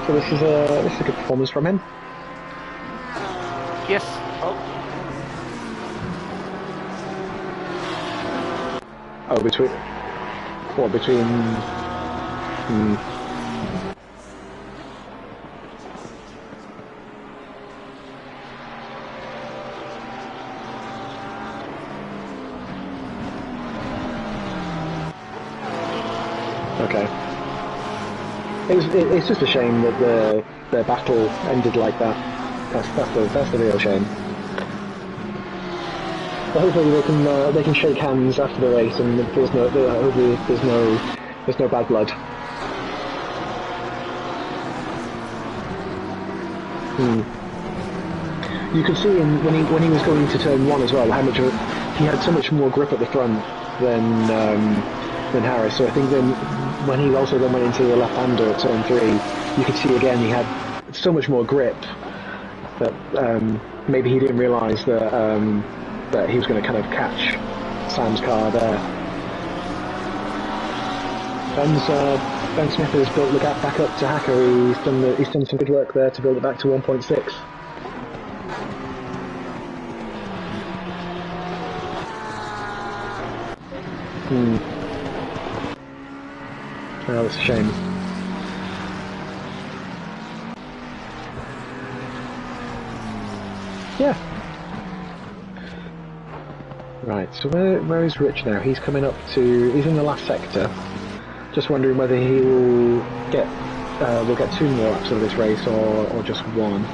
so this is a good performance from him. Yes. Oh, between what between? Okay. It's just a shame that the battle ended like that. That's the real shame. But hopefully they can shake hands after the race, and hopefully there's no bad blood. You could see when he was going to turn 1 as well how much he had so much more grip at the front than than Harris. So I think then when he also then went into the left-hander at turn 3, you could see again he had so much more grip that maybe he didn't realise that that he was going to kind of catch Sam's car there. Ben Smith has built the gap back up to Hacker. He's done some good work there to build it back to 1.6. Oh, that's a shame. Yeah. Right, so where is Rich now? He's coming up to... He's in the last sector. Just wondering whether he will get... we'll get 2 more laps of this race or just 1.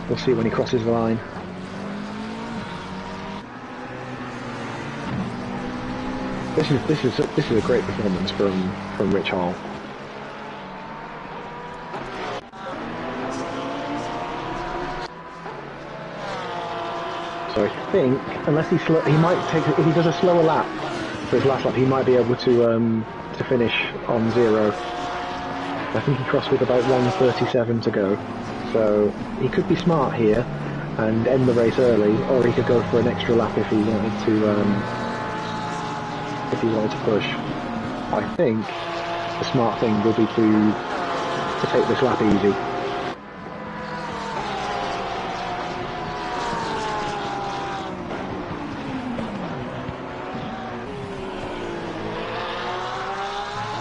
We'll see when he crosses the line. This is a great performance from Rich Hall. So I think, unless he might take, if he does a slower lap for his last lap, he might be able to finish on 0. I think he crossed with about 1:37 to go, so he could be smart here and end the race early, or he could go for an extra lap if he wanted to. If he wanted to push. I think the smart thing will be to take this lap easy.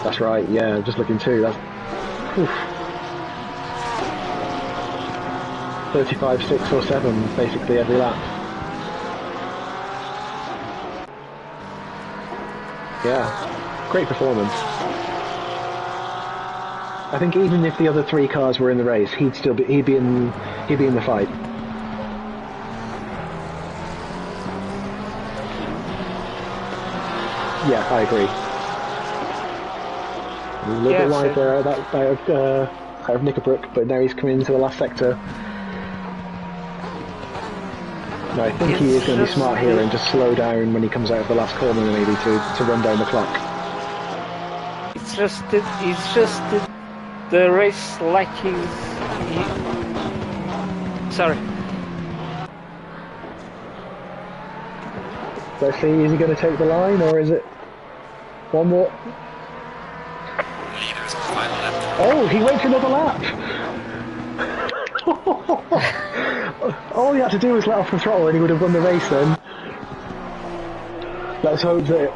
That's right, yeah, just looking too. That's 35, 6 or 7 basically every lap. Yeah, great performance. I think even if the other 3 cars were in the race, he'd be in the fight. Yeah, I agree. A little bit wide there out of Knickerbrook, but now he's coming into the last sector. No, I think he is going to be smart here and just slow down when he comes out of the last corner, maybe to run down the clock. It's just the race like sorry. Let's see, is he going to take the line or is it one more? Oh, he went for another lap! All he had to do was let off the throttle and he would have won the race then. Let's hope that...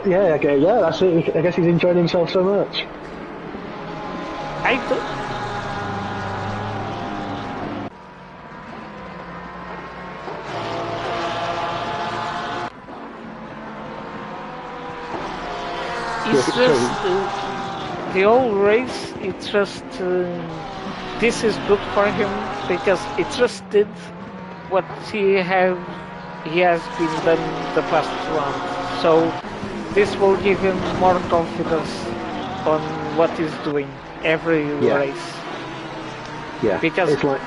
Yeah, okay, yeah, that's it. I guess he's enjoying himself so much. It's just... the whole race, it's just... this is good for him because it just did what he has been done the past round. So this will give him more confidence on what he's doing every race. Yeah, because it's like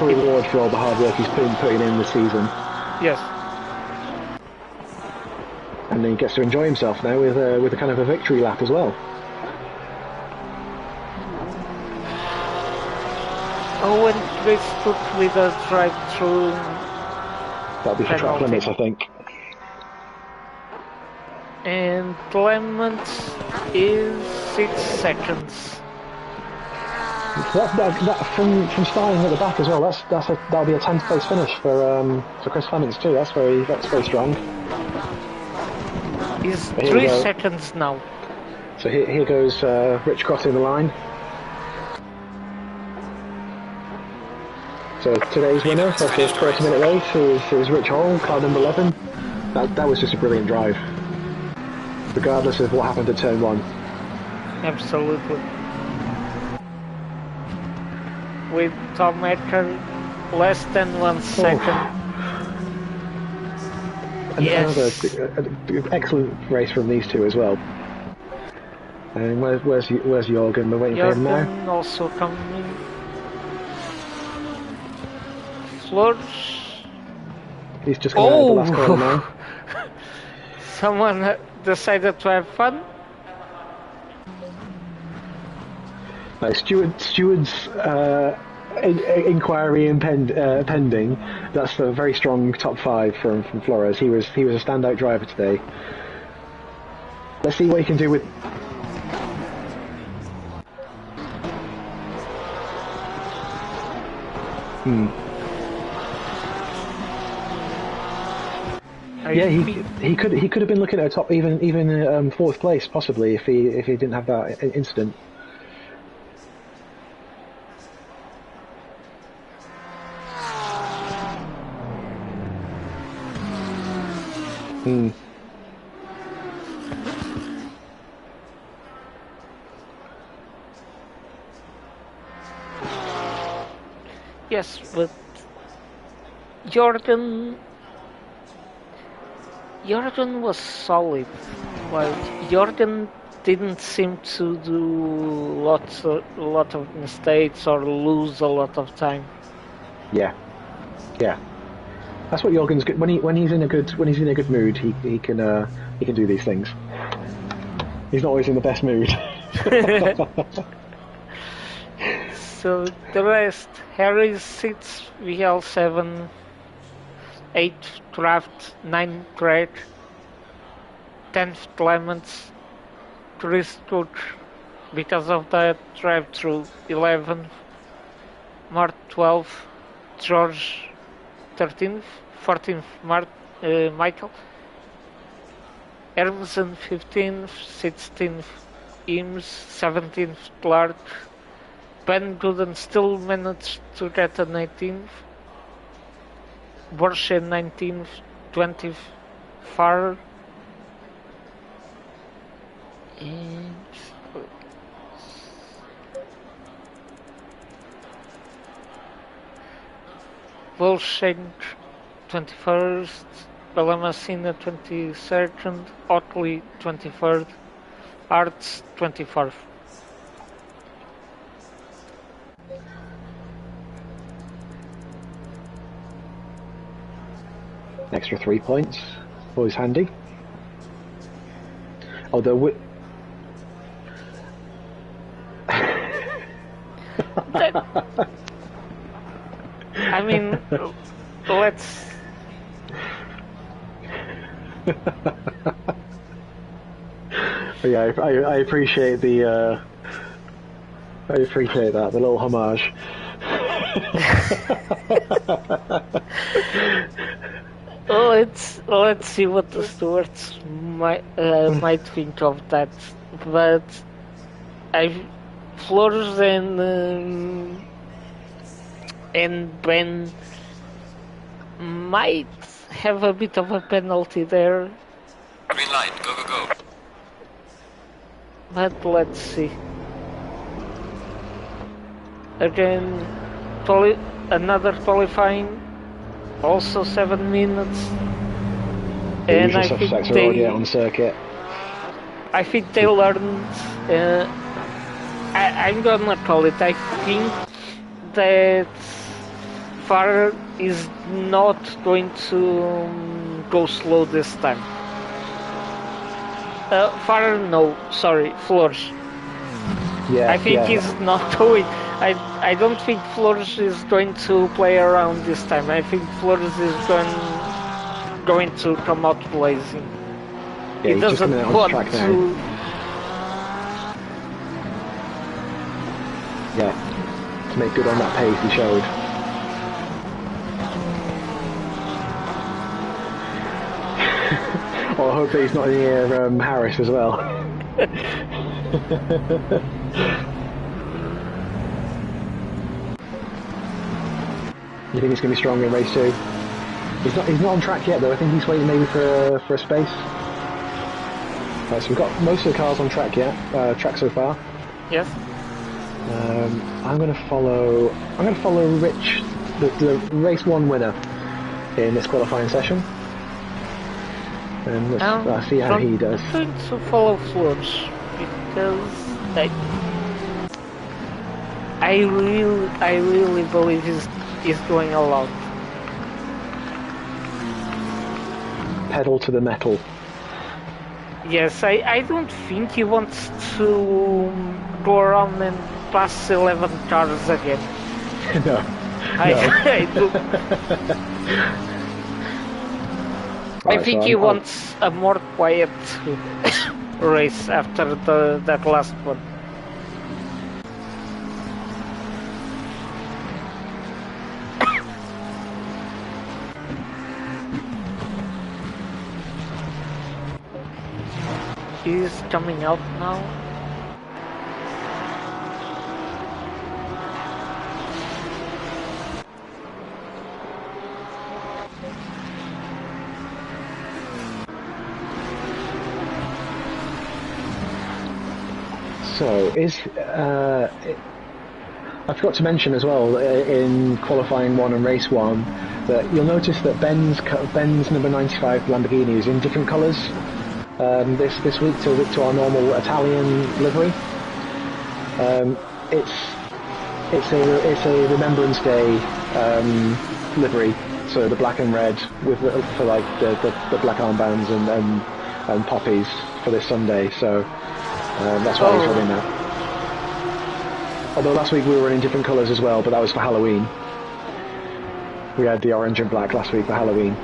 a reward for all the hard work he's been putting in this season. Yes. And then he gets to enjoy himself now with a kind of a victory lap as well. Oh, and RaceClub with a drive-through. That'll be for track limits, I think. And Clement is 6 seconds. That from starting at the back as well. That'll be a 10th place finish for Chris Clements too. That's very strong. He's 3 seconds now. So here goes Rich crossing the line. So today's winner of this 30-minute race is Rich Hall, car number 11. That was just a brilliant drive, regardless of what happened at turn 1. Absolutely. With Tom Edgar less than 1 second. Another excellent race from these two as well. And where's Jorgen? We're waiting for him now. Jorgen also coming. Flores. He's just coming out of the last corner now. someone decided to have fun. Steward's inquiry pending. That's a very strong top 5 from Flores. He was a standout driver today. Let's see what he can do with. Yeah, he could have been looking at a top even 4th place possibly if he didn't have that incident. Yes, but Jordan was solid. Like Jordan didn't seem to do a lot of mistakes or lose a lot of time. Yeah. That's what Jorgen's good when he's in a good mood. He can do these things. He's not always in the best mood. So the rest: Harry's 6th, VL 7, 8th Draft, 9th Greg, 10th Clements, Chris Coach because of that drive-through 11th, Mart 12th, George 13th, 14th Michael, Hermsen 15th, 16th Eames, 17th Clark, Ben Gooden still managed to get an 18th, Porsche 19th, 20th Farr, and Wolfshank 21st, Balamasina 22nd, Otley 23rd, Arts 24th. Extra 3 points, always handy. Although I mean, let's. Yeah, I appreciate the. I appreciate that, the little homage. Let's see what the stewards might think of that, but Flores and Ben might have a bit of a penalty there. Green light, go, go, go. But let's see. Again, another qualifying, also 7 minutes. And I think they on circuit. I think they learned. I'm gonna call it. I think that Farr is not going to go slow this time. Farr, no, sorry, Flores. Yeah, I think he's not going. I don't think Flores is going to play around this time. I think Flores is going to come out blazing. Yeah, he doesn't want to. Yeah, to make good on that pace he showed. Well, I hope that he's not near Harris as well. You think it's going to be strong in race 2? He's not on track yet though. I think he's waiting maybe for a space. Right, so we've got most of the cars on track track so far. Yes. I'm going to follow Rich, the race 1 winner in this qualifying session. And let's see how he does. I'm going to follow Flores because I really believe he's going all out. Pedal to the metal. Yes, I don't think he wants to go around and pass 11 cars again. No, I, no. I do. I Right, so think he wants a more quiet race after that last one. He's coming out now. So, I forgot to mention as well in qualifying 1 and race 1 that you'll notice that Ben's number 95 Lamborghini is in different colours this week to our normal Italian livery. It's a Remembrance Day livery, so the black and red for like the black armbands and poppies for this Sunday. So that's why he's running that. Although last week we were in different colours as well, but that was for Halloween. We had the orange and black last week for Halloween.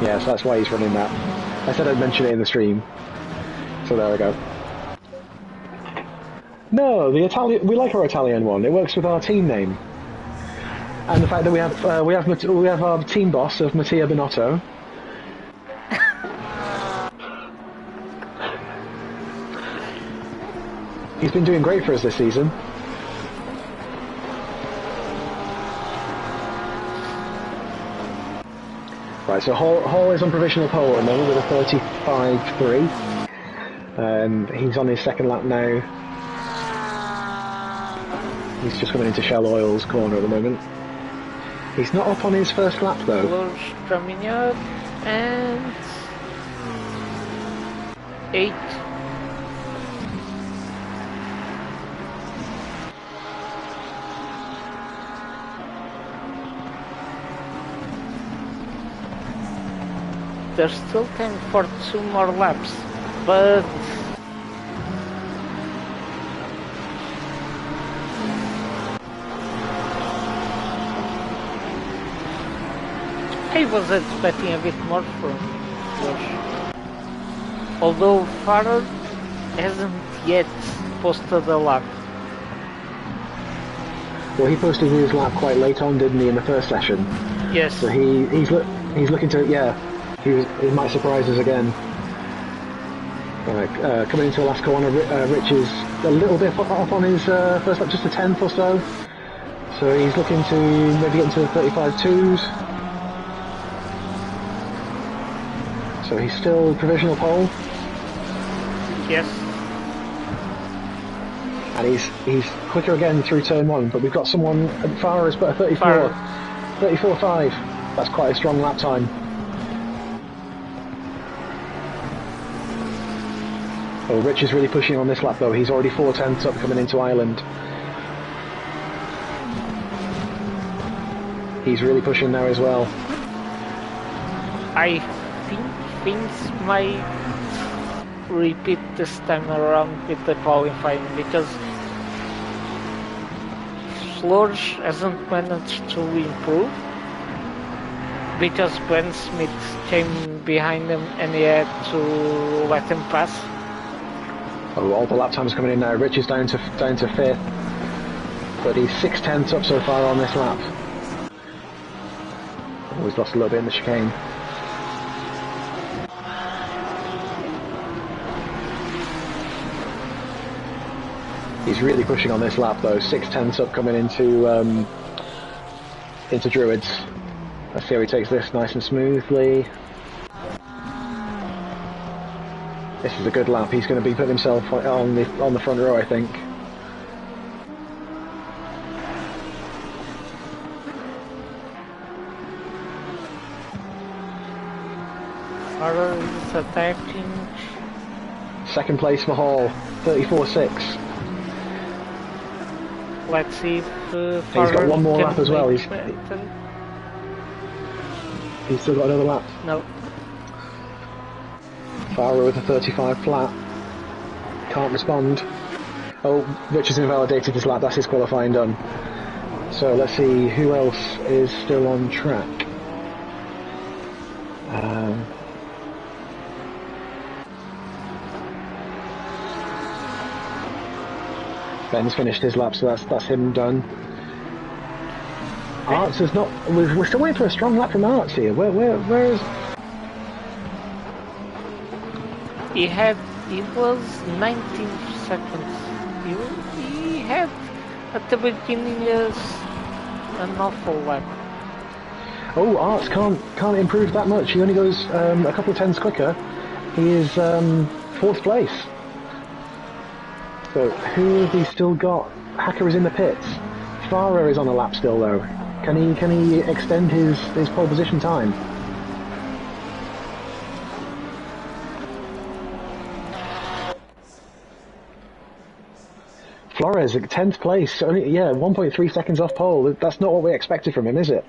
Yeah, so that's why he's running that. I said I'd mention it in the stream. So there we go. No, the Italian. We like our Italian one. It works with our team name, and the fact that we have our team boss of Mattia Binotto. He's been doing great for us this season. Right, so Hall is on provisional pole at the moment with a 35.3. He's on his second lap now. He's just coming into Shell Oil's corner at the moment. He's not up on his first lap though. Luge coming up and 8. There's still time for 2 more laps, but I was expecting a bit more from Josh. Although Farah hasn't yet posted a lap. Well, he posted his lap quite late on, didn't he, in the first session? Yes. So he's looking to, yeah, he might surprise us again. Right, coming into the last corner, Rich is a little bit off on his first lap, just a 10th or so. So he's looking to maybe get into the 35.2s. So he's still provisional pole. Yes. And he's quicker again through turn 1, but we've got someone at far as but a 34. 34.5. That's quite a strong lap time. Oh, Rich is really pushing on this lap though. He's already 4/10 up coming into Ireland. He's really pushing now as well. I think things might repeat this time around with the qualifying because Flores hasn't managed to improve because Ben Smith came behind him and he had to let him pass. Oh, all the lap times coming in now. Rich is down to 5th, but he's 6/10 up so far on this lap. Oh, he's lost a little bit in the chicane. He's really pushing on this lap though. 6/10 up coming into Druids. Let's see how he takes this nice and smoothly. This is a good lap. He's going to be putting himself on the front row, I think. Farah is attacking. Second place for Hall, 34.6. Let's see if He's got one more lap as well. He's still got another lap. No. Farah with a 35 flat. Can't respond. Oh, Richard's invalidated his lap. That's his qualifying done. So let's see who else is still on track. Ben's finished his lap, so that's him done. Arts is not. We're still waiting for a strong lap from Arts here. Where is? He was 19 seconds. He had at the beginning an awful lap. Oh, Arts can't improve that much. He only goes a couple of tenths quicker. He is 4th place. So who have we still got? Hacker is in the pits. Farah is on a lap still though. Can he extend his pole position time? Flores at 10th place. Only, yeah, 1.3 seconds off pole. That's not what we expected from him, is it?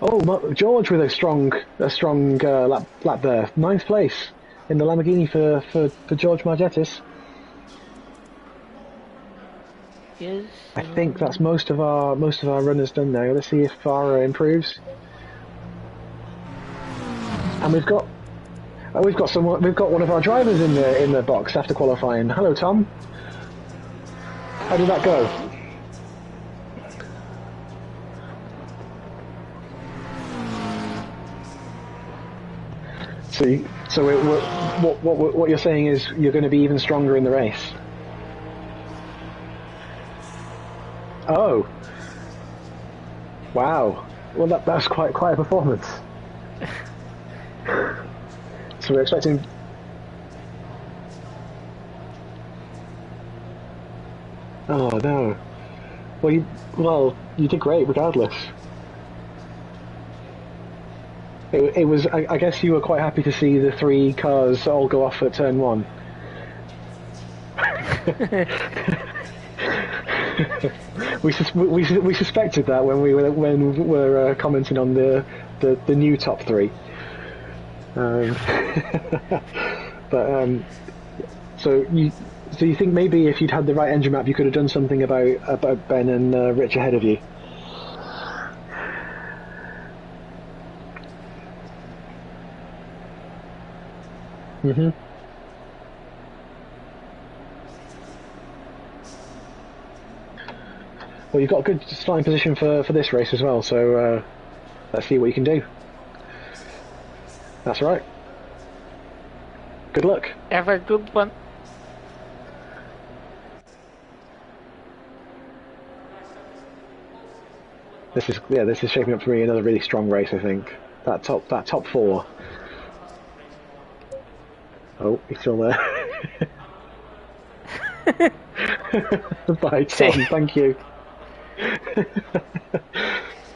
Oh, George with a strong lap there. 9th place in the Lamborghini for George Margettis. Yes. I think that's most of our runners done now. Let's see if Farah improves. And we've got one of our drivers in the box after qualifying. Hello, Tom. How did that go? So what you're saying is you're going to be even stronger in the race. Oh, wow! Well, that's quite a performance. So we're expecting. Oh no! Well, you did great regardless. It was. I guess you were quite happy to see the 3 cars all go off at turn 1. We suspected that when we were commenting on the new top 3. So you think maybe if you'd had the right engine map, you could have done something about Ben and Rich ahead of you? Mhm. Well, you've got a good starting position for this race as well, so let's see what you can do. That's right. Good luck. Have a good one. This is shaping up to be another really strong race, I think. That top 4. Oh, he's still there. Bye, Tom. Thank you.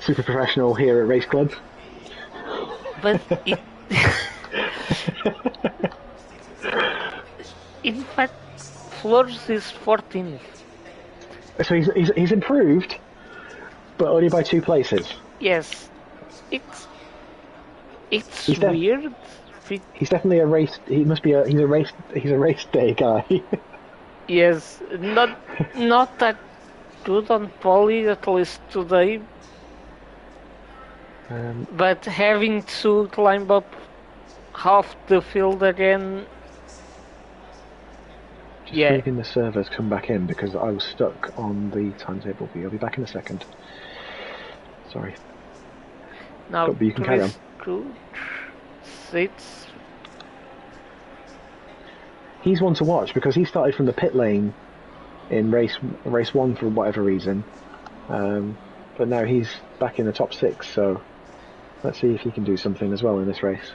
Super professional here at RaceClub. But in fact, Flores is 14th. So he's improved, but only by 2 places. Yes, it's weird. He's definitely a race. He's a race day guy. Yes, not that good on poly, at least today. But having to climb up half the field again. Just leaving the servers come back in because I was stuck on the timetable view. I'll be back in a second. Sorry. Now, but you can carry on. He's one to watch because he started from the pit lane in race 1 for whatever reason, but now he's back in the top 6. So let's see if he can do something as well in this race.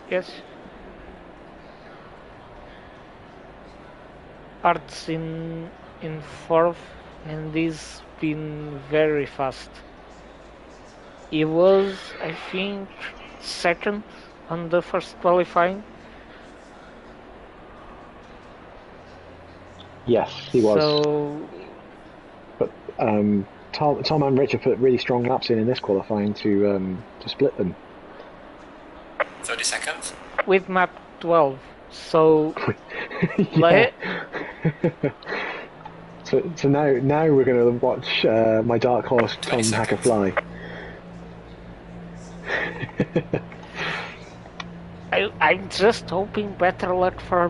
Yes. Arts in 4th, and he's been very fast. He was, I think, second on the first qualifying. Yes, he was. So, But Tom and Richard put really strong laps in this qualifying to split them. 30 seconds. with map 12. So, Yeah. So now we're going to watch my dark horse Tom 20 Hacker seconds. fly. I'm just hoping better luck for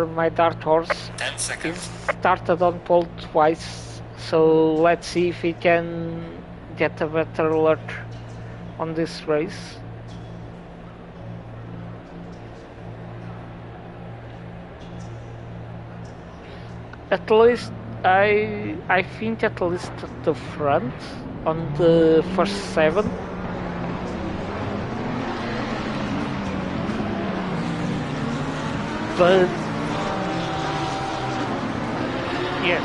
my dark horse. 10 He seconds. started on pole twice, so let's see if he can get a better luck on this race. At least I think at least at the front on the first 7. But yes.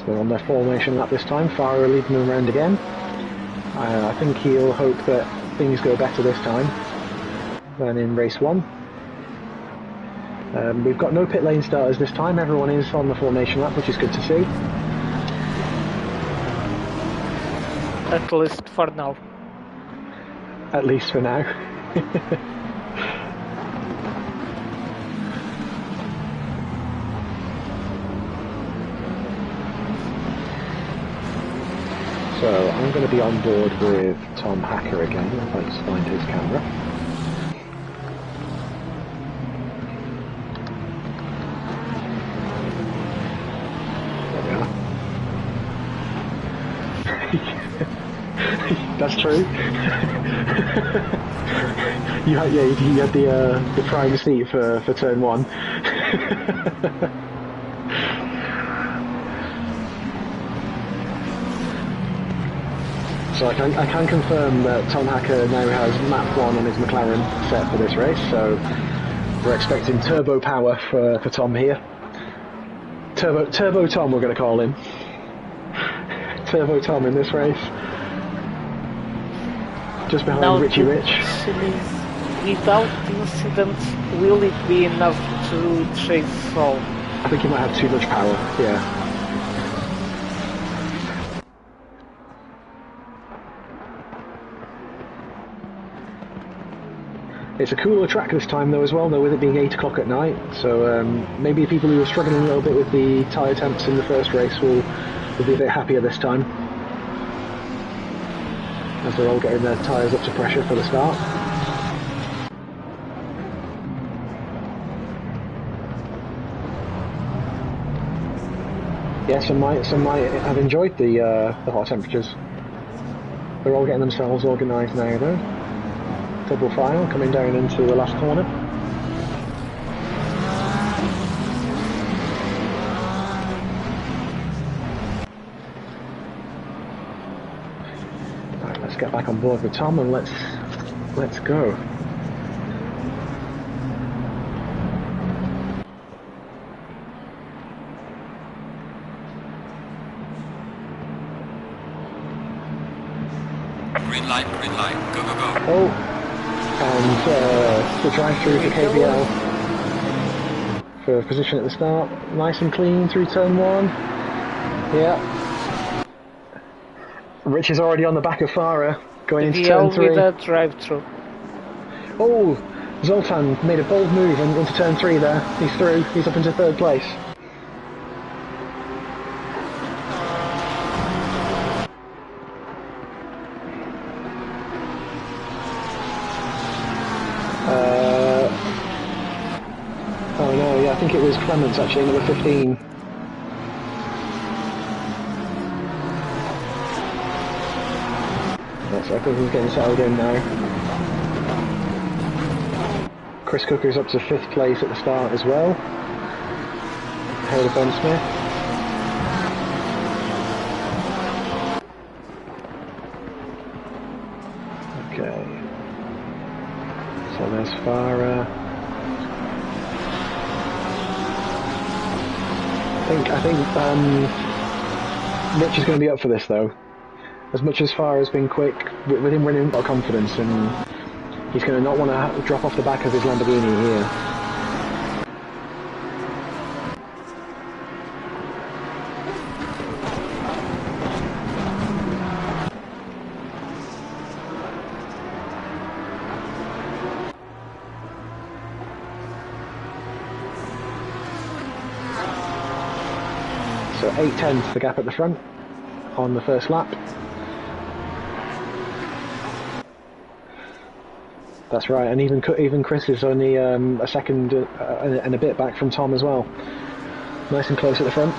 So on their formation lap this time, Farah leading them around again. I think he'll hope that things go better this time than in race 1. We've got no pit lane starters this time, everyone is on the formation lap, which is good to see. At least for now. At least for now. So I'm going to be on board with Tom Hacker again, if I just find his camera. There we are. That's true. you had the prime seat for turn 1. So I can confirm that Tom Hacker now has map 1 on his McLaren set for this race, so we're expecting turbo power for Tom here. Turbo Tom we're going to call him. Turbo Tom in this race. Just behind Now Richie the Rich. question is, without incidents, will it be enough to chase all? I think he might have too much power, yeah. It's a cooler track this time though as well, though, with it being 8 o'clock at night, so maybe the people who were struggling a little bit with the tyre temps in the first race will be a bit happier this time, as they're all getting their tyres up to pressure for the start. Yeah, some might have enjoyed the hot temperatures. They're all getting themselves organised now though. Double file coming down into the last corner. Right, let's get back on board with Tom and let's go. Green light, go, go, go. Oh! And the drive-through for KBL for position at the start, nice and clean through turn 1. Yeah. Rich is already on the back of Farah, going into turn 3. with a drive-through. Oh, Zoltan made a bold move into turn 3 there. He's through, he's up into 3rd place. Oh no, yeah, I think it was Clements actually, number 15. That's I think he's getting settled in now. Chris Cooker's up to 5th place at the start as well, ahead of Ben Smith. I think Rich is going to be up for this though. As much as Farah has been quick, with him winning, got confidence, and he's going to not want to drop off the back of his Lamborghini here. So 8/10 the gap at the front on the first lap. That's right, and even Chris is only a second and a bit back from Tom as well. Nice and close at the front.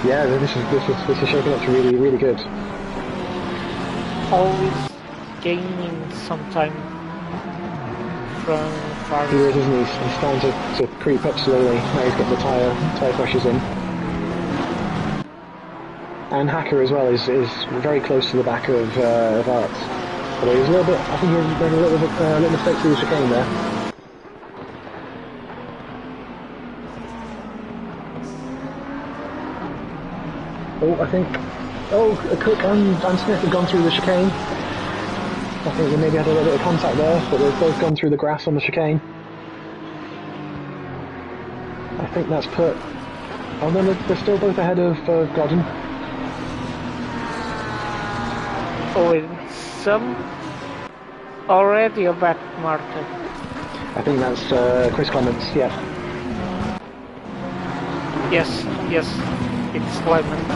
Yeah, this is shaping up to really good. Always gaining some time from Farah. He is, isn't he? He's starting to creep up slowly. Now he's got the tyre pressures in. And Hacker as well is very close to the back of Arts. But he was a little bit. I think he made a little mistake through the chicane there. I think Cook and Smith have gone through the chicane. I think they maybe had a little bit of contact there, but they've both gone through the grass on the chicane. I think that's put... Oh no, they're still both ahead of Godden. Some already a back Martin. I think that's Chris Clements, yeah. Yes, it's Clement.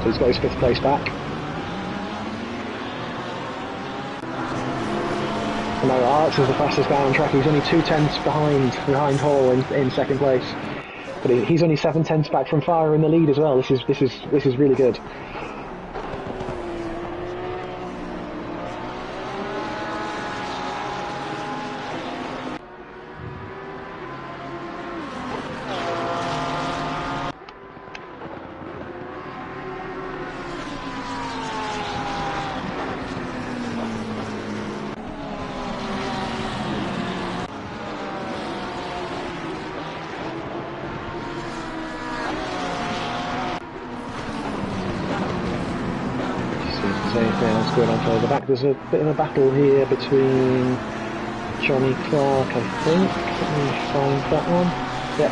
So he's got his 5th place back. And now Arts is the fastest guy on track. He's only 2/10 behind Hall in 2nd place. But he's only 7/10 back from Farah in the lead as well. This is really good. Anything else going on further back? There's a bit of a battle here between Johnny Clark, I think. Let me find that one. Yeah,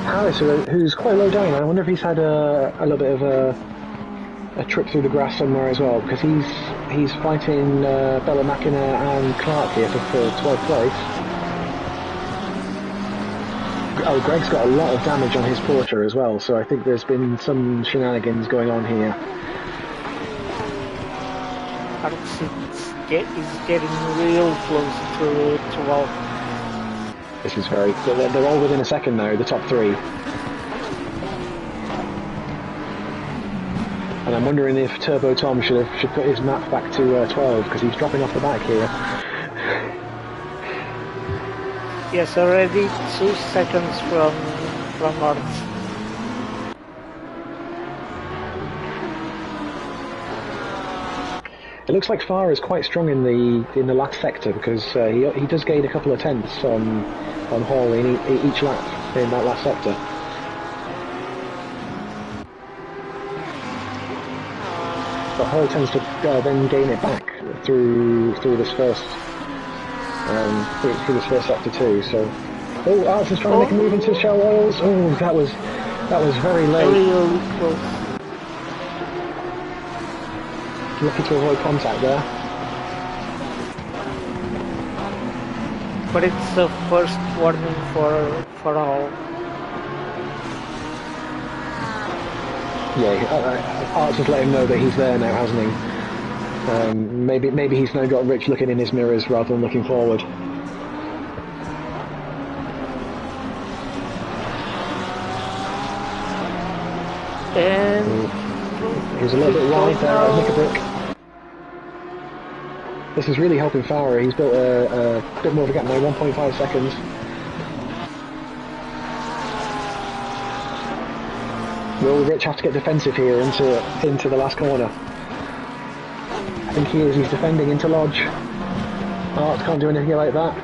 Harris, who's quite low down. I wonder if he's had a little bit of a trip through the grass somewhere as well, because he's fighting Bella McInner and Clark here for 12th place. Oh, Greg's got a lot of damage on his Porsche as well, so I think there's been some shenanigans going on here. Is getting real close to 12. This is very... They're all within a second now, the top 3. And I'm wondering if Turbo Tom should put his map back to 12, because he's dropping off the back here. Yes, already 2 seconds from Arts. It looks like Farah is quite strong in the last sector, because he does gain a couple of tenths on Hall in each lap in that last sector. But Hall tends to then gain it back through this first sector too. So, Arts is trying to make a move into Shell Oils. Oh, that was very late. Really close. Lucky to avoid contact there. But it's the first warning for all. Yeah, Arts has let him know that he's there now, hasn't he? Maybe he's now got Rich looking in his mirrors rather than looking forward. And he was a little bit wide there, Nickelbrick. This is really helping Farah. He's built a bit more of a gap now, 1.5 seconds. Will Rich have to get defensive here into the last corner? I think he is. He's defending into Lodge. Art can't do anything like that.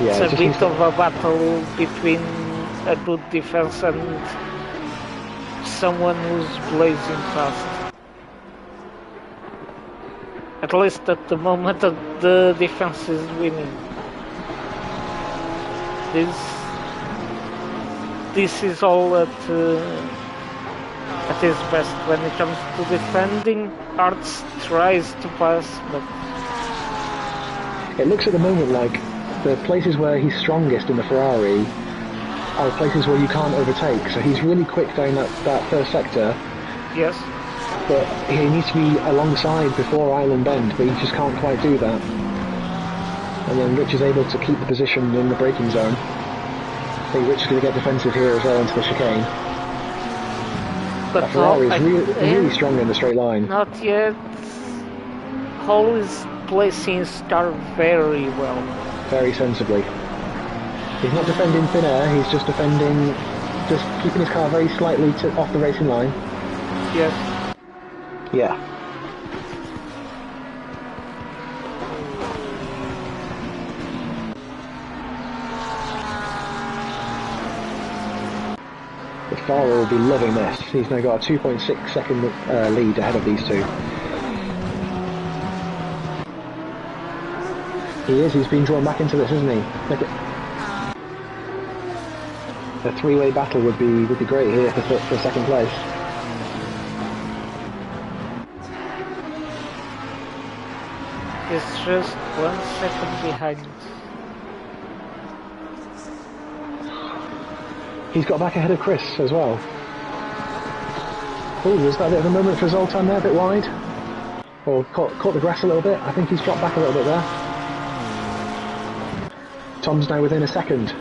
Yeah, it's a bit of a battle between a good defense and someone who's blazing fast. At least at the moment the defense is winning. This is all at his best when it comes to defending. Arts tries to pass, but it looks at the moment like the places where he's strongest in the Ferrari are places where you can't overtake. So he's really quick down that first sector. Yes. But he needs to be alongside before Island Bend, but he just can't quite do that. And then Rich is able to keep the position in the braking zone. I think Rich is going to get defensive here as well into the chicane. But Ferrari is really strong in the straight line. Not yet. Hall is placing his car very well. Very sensibly. He's not defending thin air, he's just defending, just keeping his car very slightly off the racing line. Yes. Yeah. The Farah will be loving this. He's now got a 2.6 second lead ahead of these two. He is, he's been drawn back into this, isn't he? Look at... A three-way battle would be great here for second place. It's just 1 second behind. He's got back ahead of Chris as well. Oh, was that a bit of a moment for Zoltan there, a bit wide? Or caught the grass a little bit. I think he's dropped back a little bit there. Tom's now within a second.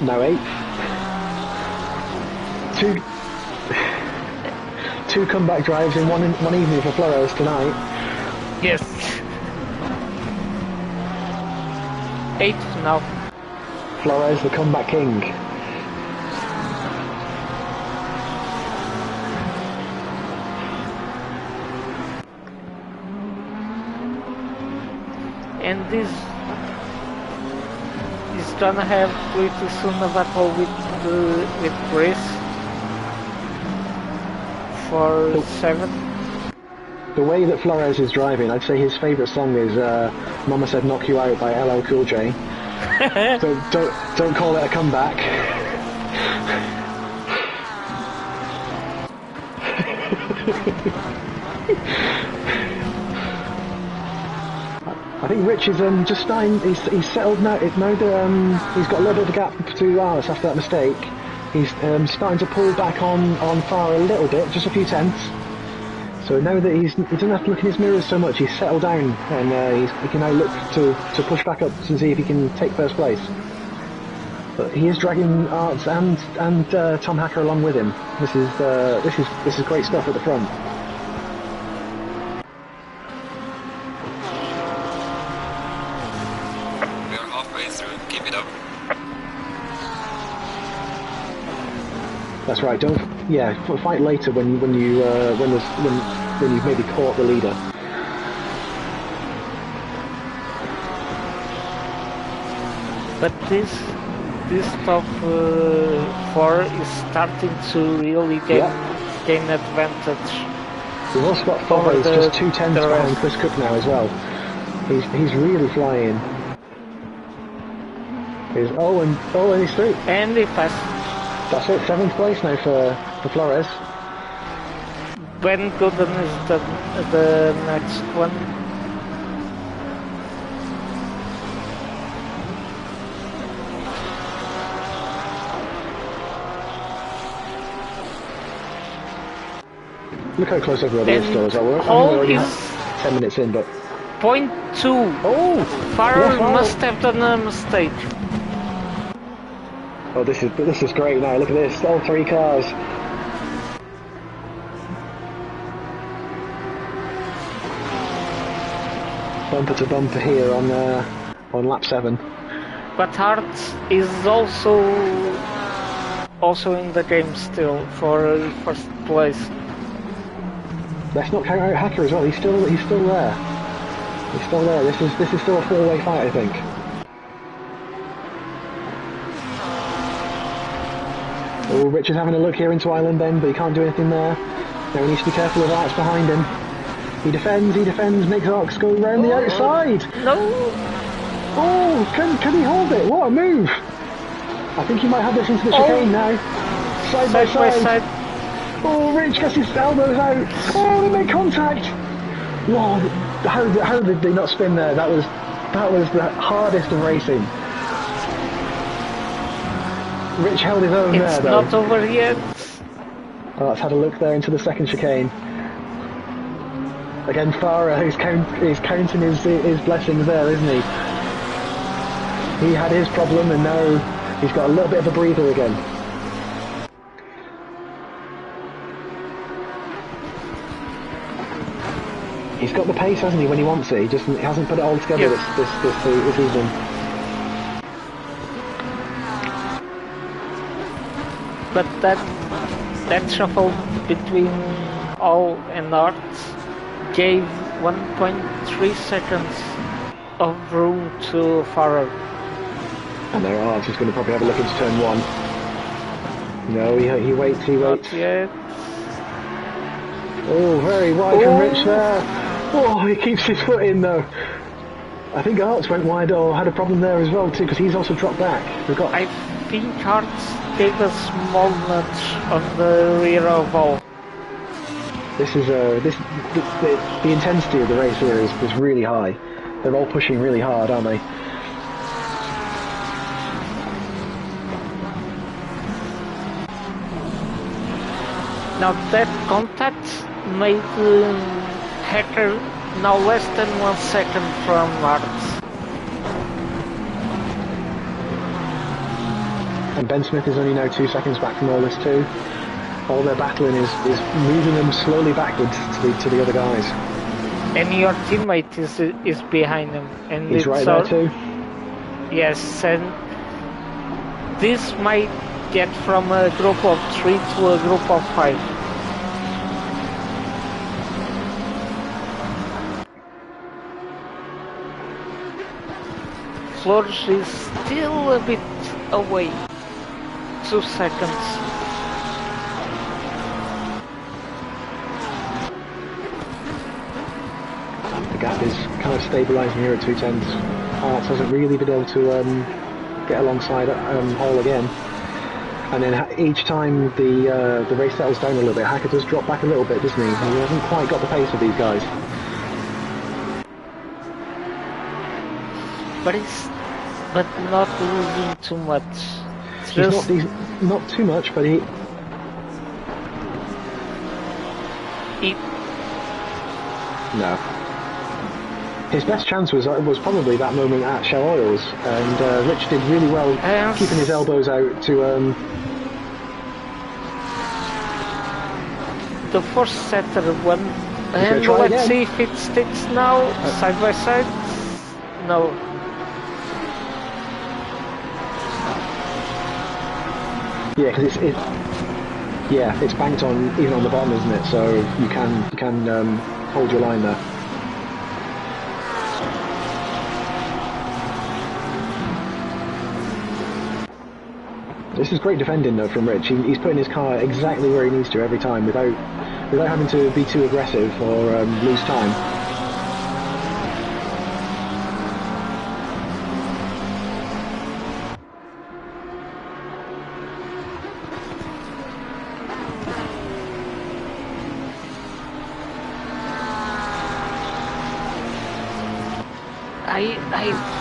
Now 8. Two comeback drives in one evening for Flores tonight. Yes. 8 now. Flores, the comeback king. And this is gonna have pretty soon a battle with Grace for 7. The way that Flores is driving, I'd say his favourite song is Mama Said Knock You Out by LL Cool J. So don't call it a comeback. I think Rich is just starting. He's settled now. Now that he's got a little bit of a gap to Alice after that mistake. He's starting to pull back on Farah a little bit, just a few tenths. So now that he doesn't have to look in his mirrors so much, he's settled down and he can now look to push back up and see if he can take first place. But he is dragging Arts and Tom Hacker along with him. This is great stuff at the front. We're halfway through. Keep it up. That's right. Fight later when you've maybe caught the leader. But this top 4 is starting to really gain advantage. We've also got Flores just 2 tenths behind Chris Cook now as well. He's really flying. And he's through. And he passed. That's it, 7th place now for Flores. Ben Gooden is the next one. Look how close everybody is still as well. We're only 10 minutes in, but... 0.2. Oh! Farrell must have done a mistake. Oh, this is great now. Look at this, all 3 cars. bumper to bumper here on lap 7. But Hart is also in the game still for first place. Let's not count out Hacker as well. He's still there. He's still there. This is still a 4-way fight, I think. Oh, Richard's having a look here into Island Bend, but he can't do anything there. Now he needs to be careful of Arts behind him. He defends, makes Arcs go round the outside. No! Oh, can he hold it? What a move! I think he might have this into the chicane now. Side by side. Oh, Rich gets his elbows out. Oh, they make contact. Whoa, how did they not spin there? That was the hardest of racing. Rich held his own there, though. It's not over yet. Oh, let's have a look there into the second chicane. Again, Farah is counting his blessings there, isn't he? He had his problem, and now he's got a little bit of a breather again. He's got the pace, hasn't he, when he wants it? He hasn't put it all together this evening. But that shuffle between all and Arts gave 1.3 seconds of room to Farrer. And there Arts is going to probably have a look into turn 1. No, he waits. Not yet. Oh, very wide from Rich there. Oh, he keeps his foot in though. I think Arts went wide or had a problem there as well too, because he's also dropped back. I think Arts gave a small nudge on the rear of all. The intensity of the race here is really high. They're all pushing really hard, aren't they? Now that contact made Hacker now less than 1 second from Arts. And Ben Smith is only now 2 seconds back from all this too. All their battling is moving them slowly backwards to the other guys. And your teammate is behind him. And he's right there too. Yes, and this might get from a group of 3 to a group of 5. Flores is still a bit away. 2 seconds. The gap is kind of stabilising here at 2/10. Arts hasn't really been able to get alongside Hall again. And then each time the race settles down a little bit, Hacker does drop back a little bit, doesn't he? He hasn't quite got the pace of these guys. But not losing too much. He's not too much, but he no. His best chance was probably that moment at Shell Oils, and Rich did really well keeping his elbows out to. The first setter won, and let's see if it sticks now. Side by side, no. Yeah, because it's banked on even on the bottom, isn't it? So you can hold your line there. This is great defending though from Rich. He's putting his car exactly where he needs to every time without having to be too aggressive or lose time.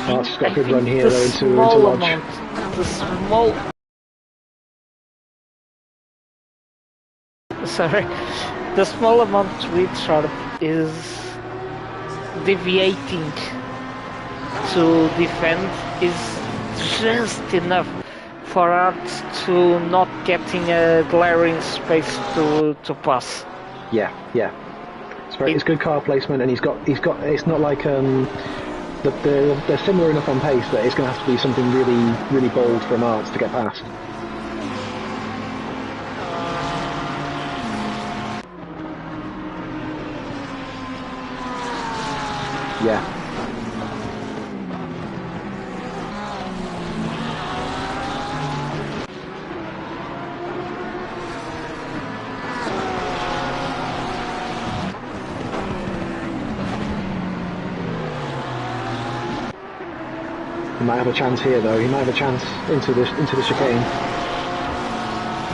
Art's got a good run here though into Lodge. The small amount Richard is deviating to defend is just enough for Arts to not getting a glaring space to pass. Yeah. It's good car placement, and he's got. It's not like they're similar enough on pace that it's going to have to be something really bold from Arts to get past. Yeah. He might have a chance here, though. He might have a chance into the chicane.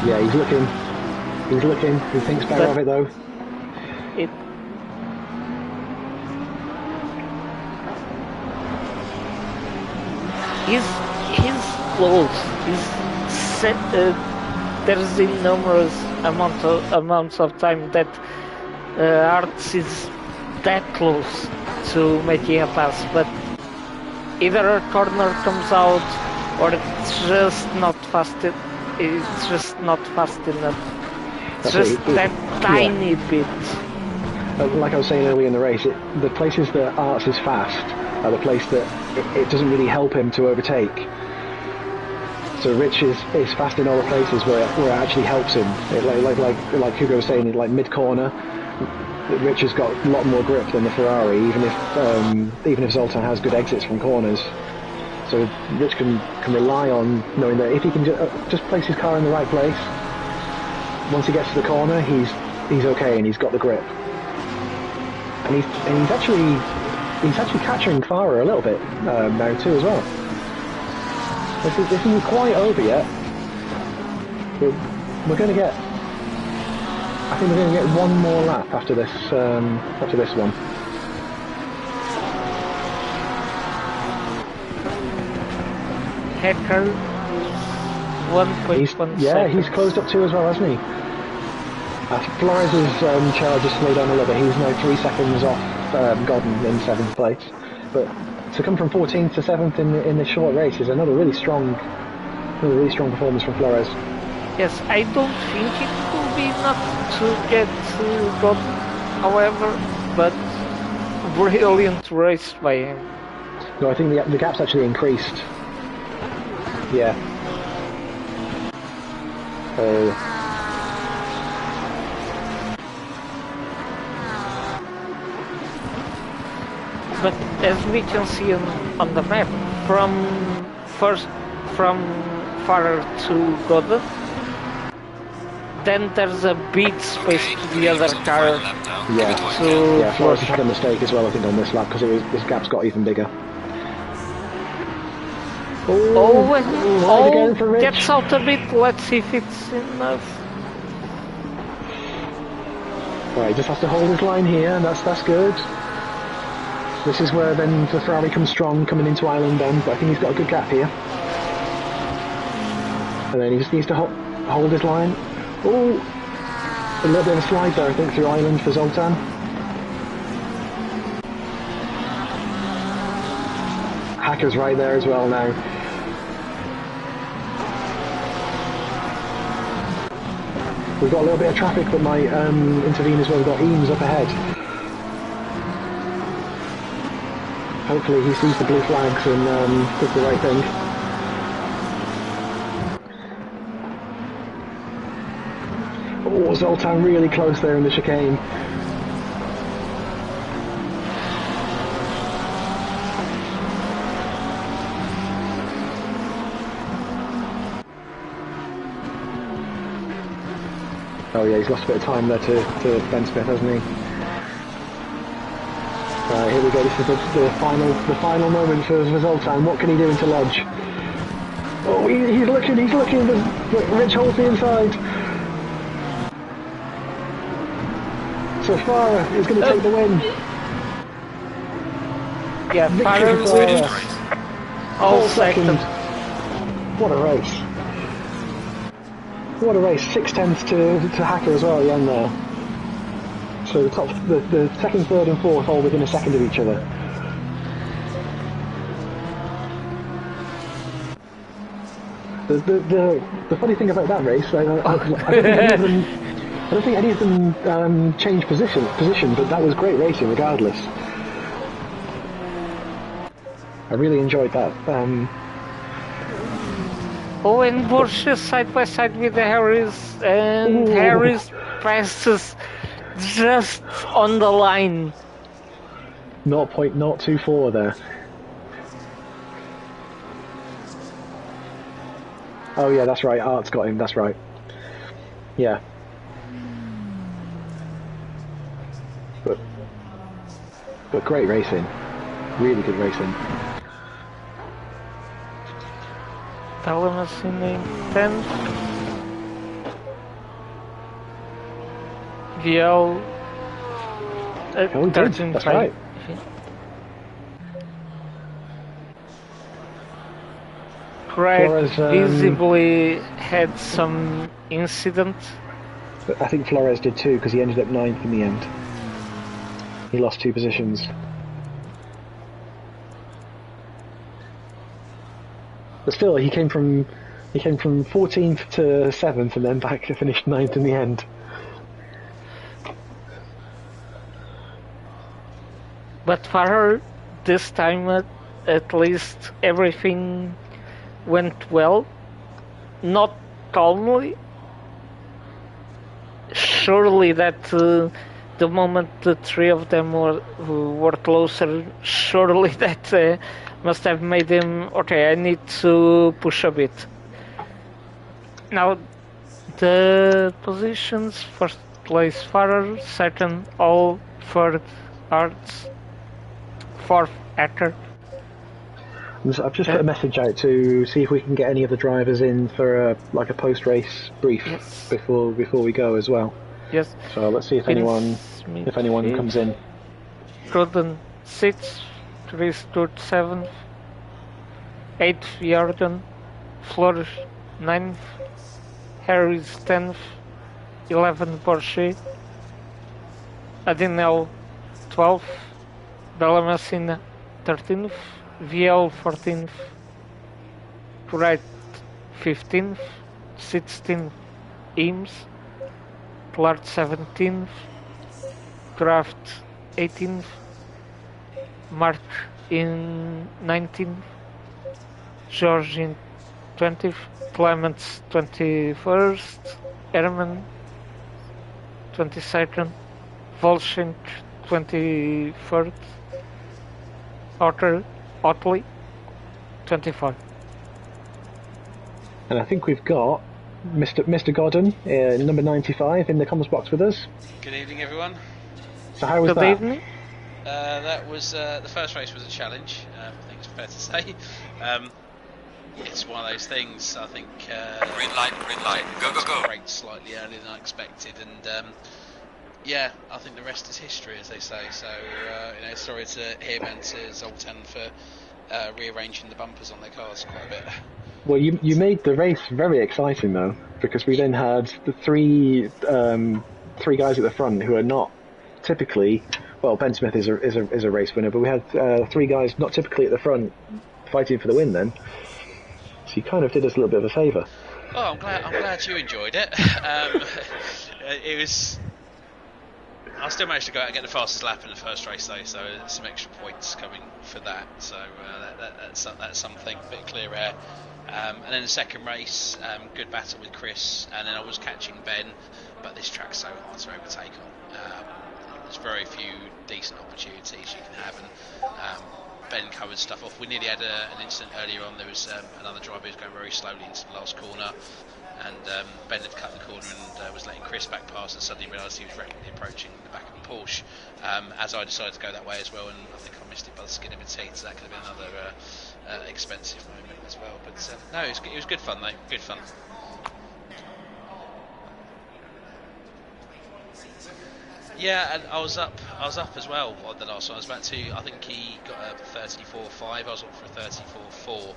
Yeah, he's looking. He's looking. He thinks better of it, though. He's close. There's enormous amounts of time that Arts is that close to making a pass, but either a corner comes out or it's just not fast. It's just not fast enough. It's just that tiny bit. Like I was saying earlier in the race, the places that Arts is fast are the place that it doesn't really help him to overtake. So Rich is fast in all the places where it actually helps him. Like Hugo was saying, like mid corner, Rich has got a lot more grip than the Ferrari, even if Zoltan has good exits from corners. So Rich can rely on knowing that if he can just place his car in the right place, once he gets to the corner, he's okay and he's got the grip. And he's actually catching Farah a little bit now too as well. This isn't quite over yet. We're going to get. I think we're going to get one more lap after this one. Hacker 1.1 Yeah, he's closed up too as well, hasn't he? Flores' charge has slowed down a little bit. He's now 3 seconds off Godden in 7th place. But to come from 14th to 7th in this short race is another really strong performance from Flores. Yes, I don't think it will be enough to get Godden, however, but brilliant race by him. No, I think the gap's actually increased. Yeah. But as we can see on the map, from Farah to Godden, then there's a big space to the other car. Yeah, Flores had a mistake as well, I think, on this lap because this gap's got even bigger. Gets out a bit. Let's see if it's enough. Right, just has to hold his line here, and that's good. This is where then the Ferrari comes strong, coming into Island then, but I think he's got a good gap here. And then he just needs to hold his line. Oh, a little bit of a slide there, I think, through Island for Zoltan. Hacker's right there as well now. We've got a little bit of traffic that might intervene as well. We've got Eames up ahead. Hopefully he sees the blue flags and does the right thing. Oh, Zoltan really close there in the chicane. Oh yeah, he's lost a bit of time there to Ben Smith, hasn't he? Here we go, this is the final moment for Zoltan. What can he do into Lodge? Oh, he's looking, but Rich holds the inside. So Farah is going to take the win. Yeah, Farah all second. What a race. What a race, 6/10 to Hacker as well at the end there. So the second, third and fourth all within a second of each other. The funny thing about that race, I think I don't think any of them changed position, but that was great racing regardless. I really enjoyed that. Owen Porsche side by side with Harris, and Ooh. Harris passes just on the line. 0.024 there. Oh yeah, that's right. Art's got him. That's right. Yeah. But great racing. Really good racing. Palomacine in 10th. VL Oh, he did. 13th. That's right. Craig Flores, visibly had some incident. I think Flores did too, because he ended up 9th in the end. He lost 2 positions. But still, he came from 14th to 7th, and then back to finished 9th in the end. But for her, this time at least everything went well. Not calmly. Surely that the moment the three of them were closer, surely that must have made him, okay, I need to push a bit. Now, the positions: first place Farrer, second All, third Arts, fourth Acker. I've just put a message out to see if we can get any of the drivers in for a post-race brief before we go as well. Yes. So let's see if anyone comes in. Roden 6th, Chris Stewart 7th, 8th Jordan, Flores 9th, Harris 10th, 11th Porsche, Adinel 12th, Bellamacina 13th, VL 14th, Wright 15th, 16th Eames, Clark 17th, Draft 18th, Mark in 19th, George in 20th, Clements 21st, Herman 22nd, Volchenk 23rd, Otley 24th. And I think we've got Mr. Godden, number 95, in the comms box with us. Good evening, everyone. So how was Good that? evening. That was the first race was a challenge. I think it's fair to say. It's one of those things. I think Green light, go, go, go. Braked slightly earlier than I expected, and yeah, I think the rest is history, as they say. So sorry to hear Ben to Zoltan for rearranging the bumpers on their cars quite a bit. Well, you made the race very exciting though, because we then had the three guys at the front who are not typically. Well, Ben Smith is a race winner, but we had 3 guys not typically at the front fighting for the win then. So you kind of did us a little bit of a favour. Oh, I'm glad you enjoyed it. It was. I still managed to go out and get the fastest lap in the first race though, so there's some extra points coming for that. So that's something, a bit of clear air. And then the second race, good battle with Chris, and then I was catching Ben, but this track's so hard to overtake on. There's very few decent opportunities you can have, and Ben covered stuff off. We nearly had an incident earlier on. There was another driver who was going very slowly into the last corner, and Ben had cut the corner and was letting Chris back past, and suddenly realised he was rapidly approaching the back of the Porsche. As I decided to go that way as well, and I think I missed it by the skin of my teeth, so that could have been another expensive moment as well. But no, it was good fun though. Good fun. Yeah, and I was up as well on the last one. I was about to. I think he got a 34.5. I was up for a 34.4,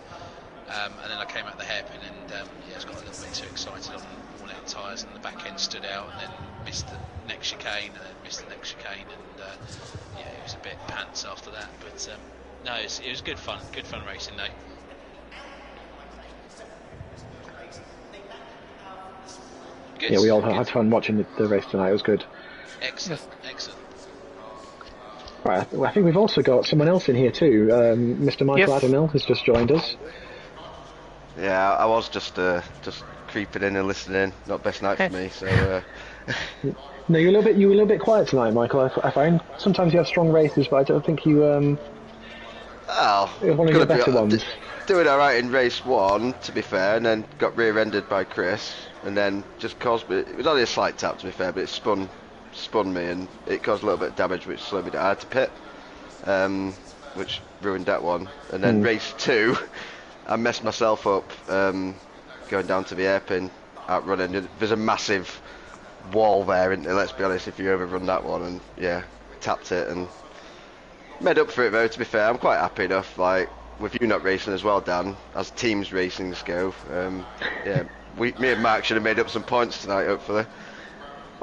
and then I came out the hairpin and just got a little bit too excited on worn out tyres, and the back end stood out, and then missed the next chicane, and then missed the next chicane, and it was a bit pants after that. But no, it was good fun racing though. Good. Yeah, we all Good. had fun watching the race tonight. It was good. Excellent. Excellent. Right, I think we've also got someone else in here too. Mr. Michael Yes. Adamill has just joined us. Yeah, I was just creeping in and listening. Not best night for me, so. No, you were a little bit quiet tonight, Michael. I find sometimes you have strong races, but I don't think you Oh, one of your better ones. Doing all right in race 1, to be fair, and then got rear-ended by Chris, and then just caused me. It was only a slight tap, to be fair, but it spun me, and it caused a little bit of damage, which slowed me down. I had to pit, which ruined that one. And then race 2, I messed myself up going down to the airpin, outrunning. There's a massive wall there, isn't there? Let's be honest, if you overrun that one, and yeah, tapped it and made up for it though. To be fair, I'm quite happy enough. Like with you not racing as well, Dan, as teams racings go. Yeah, me and Mark should have made up some points tonight, hopefully.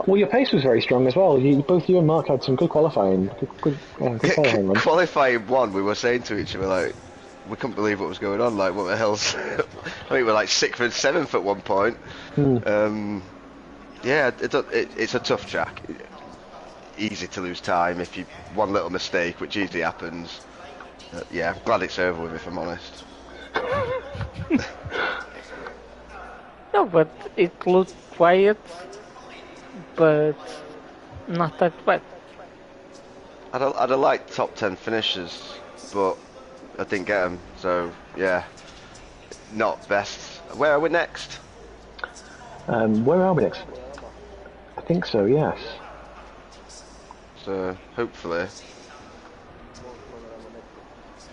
Well, your pace was very strong as well. Both you and Mark had some good qualifying. Good qualifying runs. Qualifying 1, we were saying to each other like, we couldn't believe what was going on. Like, what the hell's? I think we were like 6th and 7th at one point. Yeah, it's a tough track. Easy to lose time if you one little mistake, which easily happens. Yeah, I'm glad it's over with, if I'm honest. No, but it looked quiet, but not that bad. I'd have liked top 10 finishes, but I didn't get them. So yeah, not best. Where are we next? Where are we next? I think so, yes. So hopefully.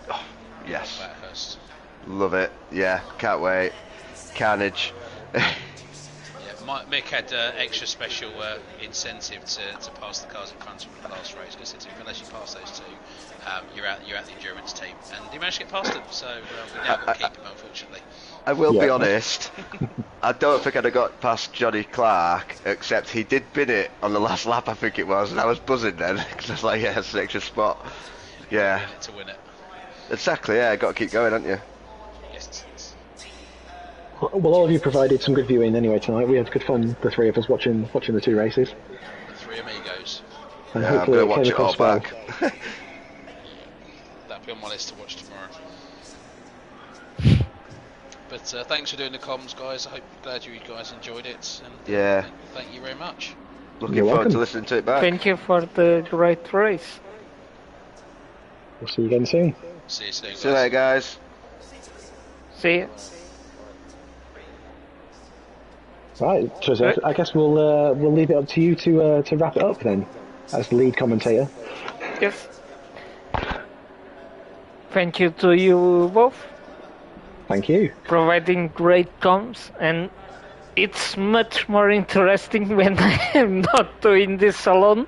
Oh, yes. Bathurst. Love it. Yeah, can't wait. Carnage. Yeah, Mick had extra special incentive to pass the cars in front of him in the last race, because unless you pass those two, you're out the endurance team, and he managed to get past them. So we now got to keep him, unfortunately. I will be honest. I don't think I'd have got past Johnny Clark, except he did bin it on the last lap, I think it was, and I was buzzing then because I was like, yeah, it's an extra spot. Yeah. To win it. Exactly. Yeah, got to keep going, haven't you? Yes. Well, all of you provided some good viewing anyway tonight. We had good fun, the three of us, watching the two races. The three amigos. And Yeah, I'm hopefully going to it watch came it all across well. back. That'll be on my list to watch tomorrow. But thanks for doing the comms, guys. Glad you guys enjoyed it. And, Yeah. Thank you very much. Looking You're forward welcome. to listening to it back. Thank you for the great race. We'll see you again soon. See you soon, guys. See you later, guys. See you. Right, Joseph, I guess we'll leave it up to you to wrap it up then, as the lead commentator. Yes. Thank you to you both, Thank you. providing great comms, and it's much more interesting when I am not doing this alone.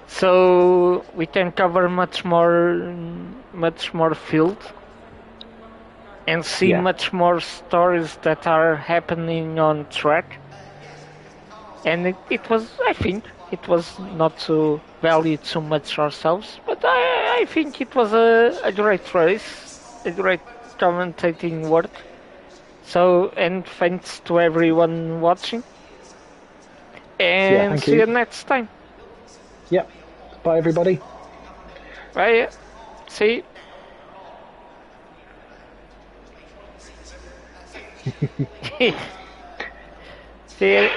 So we can cover much more field and see Yeah. much more stories that are happening on track. And it was, I think, it was not to value too much ourselves, but I think it was a great race, a great commentating work. So, and thanks to everyone watching. And thank see you. you next time. Yep. Bye, everybody. Bye. See you. See you.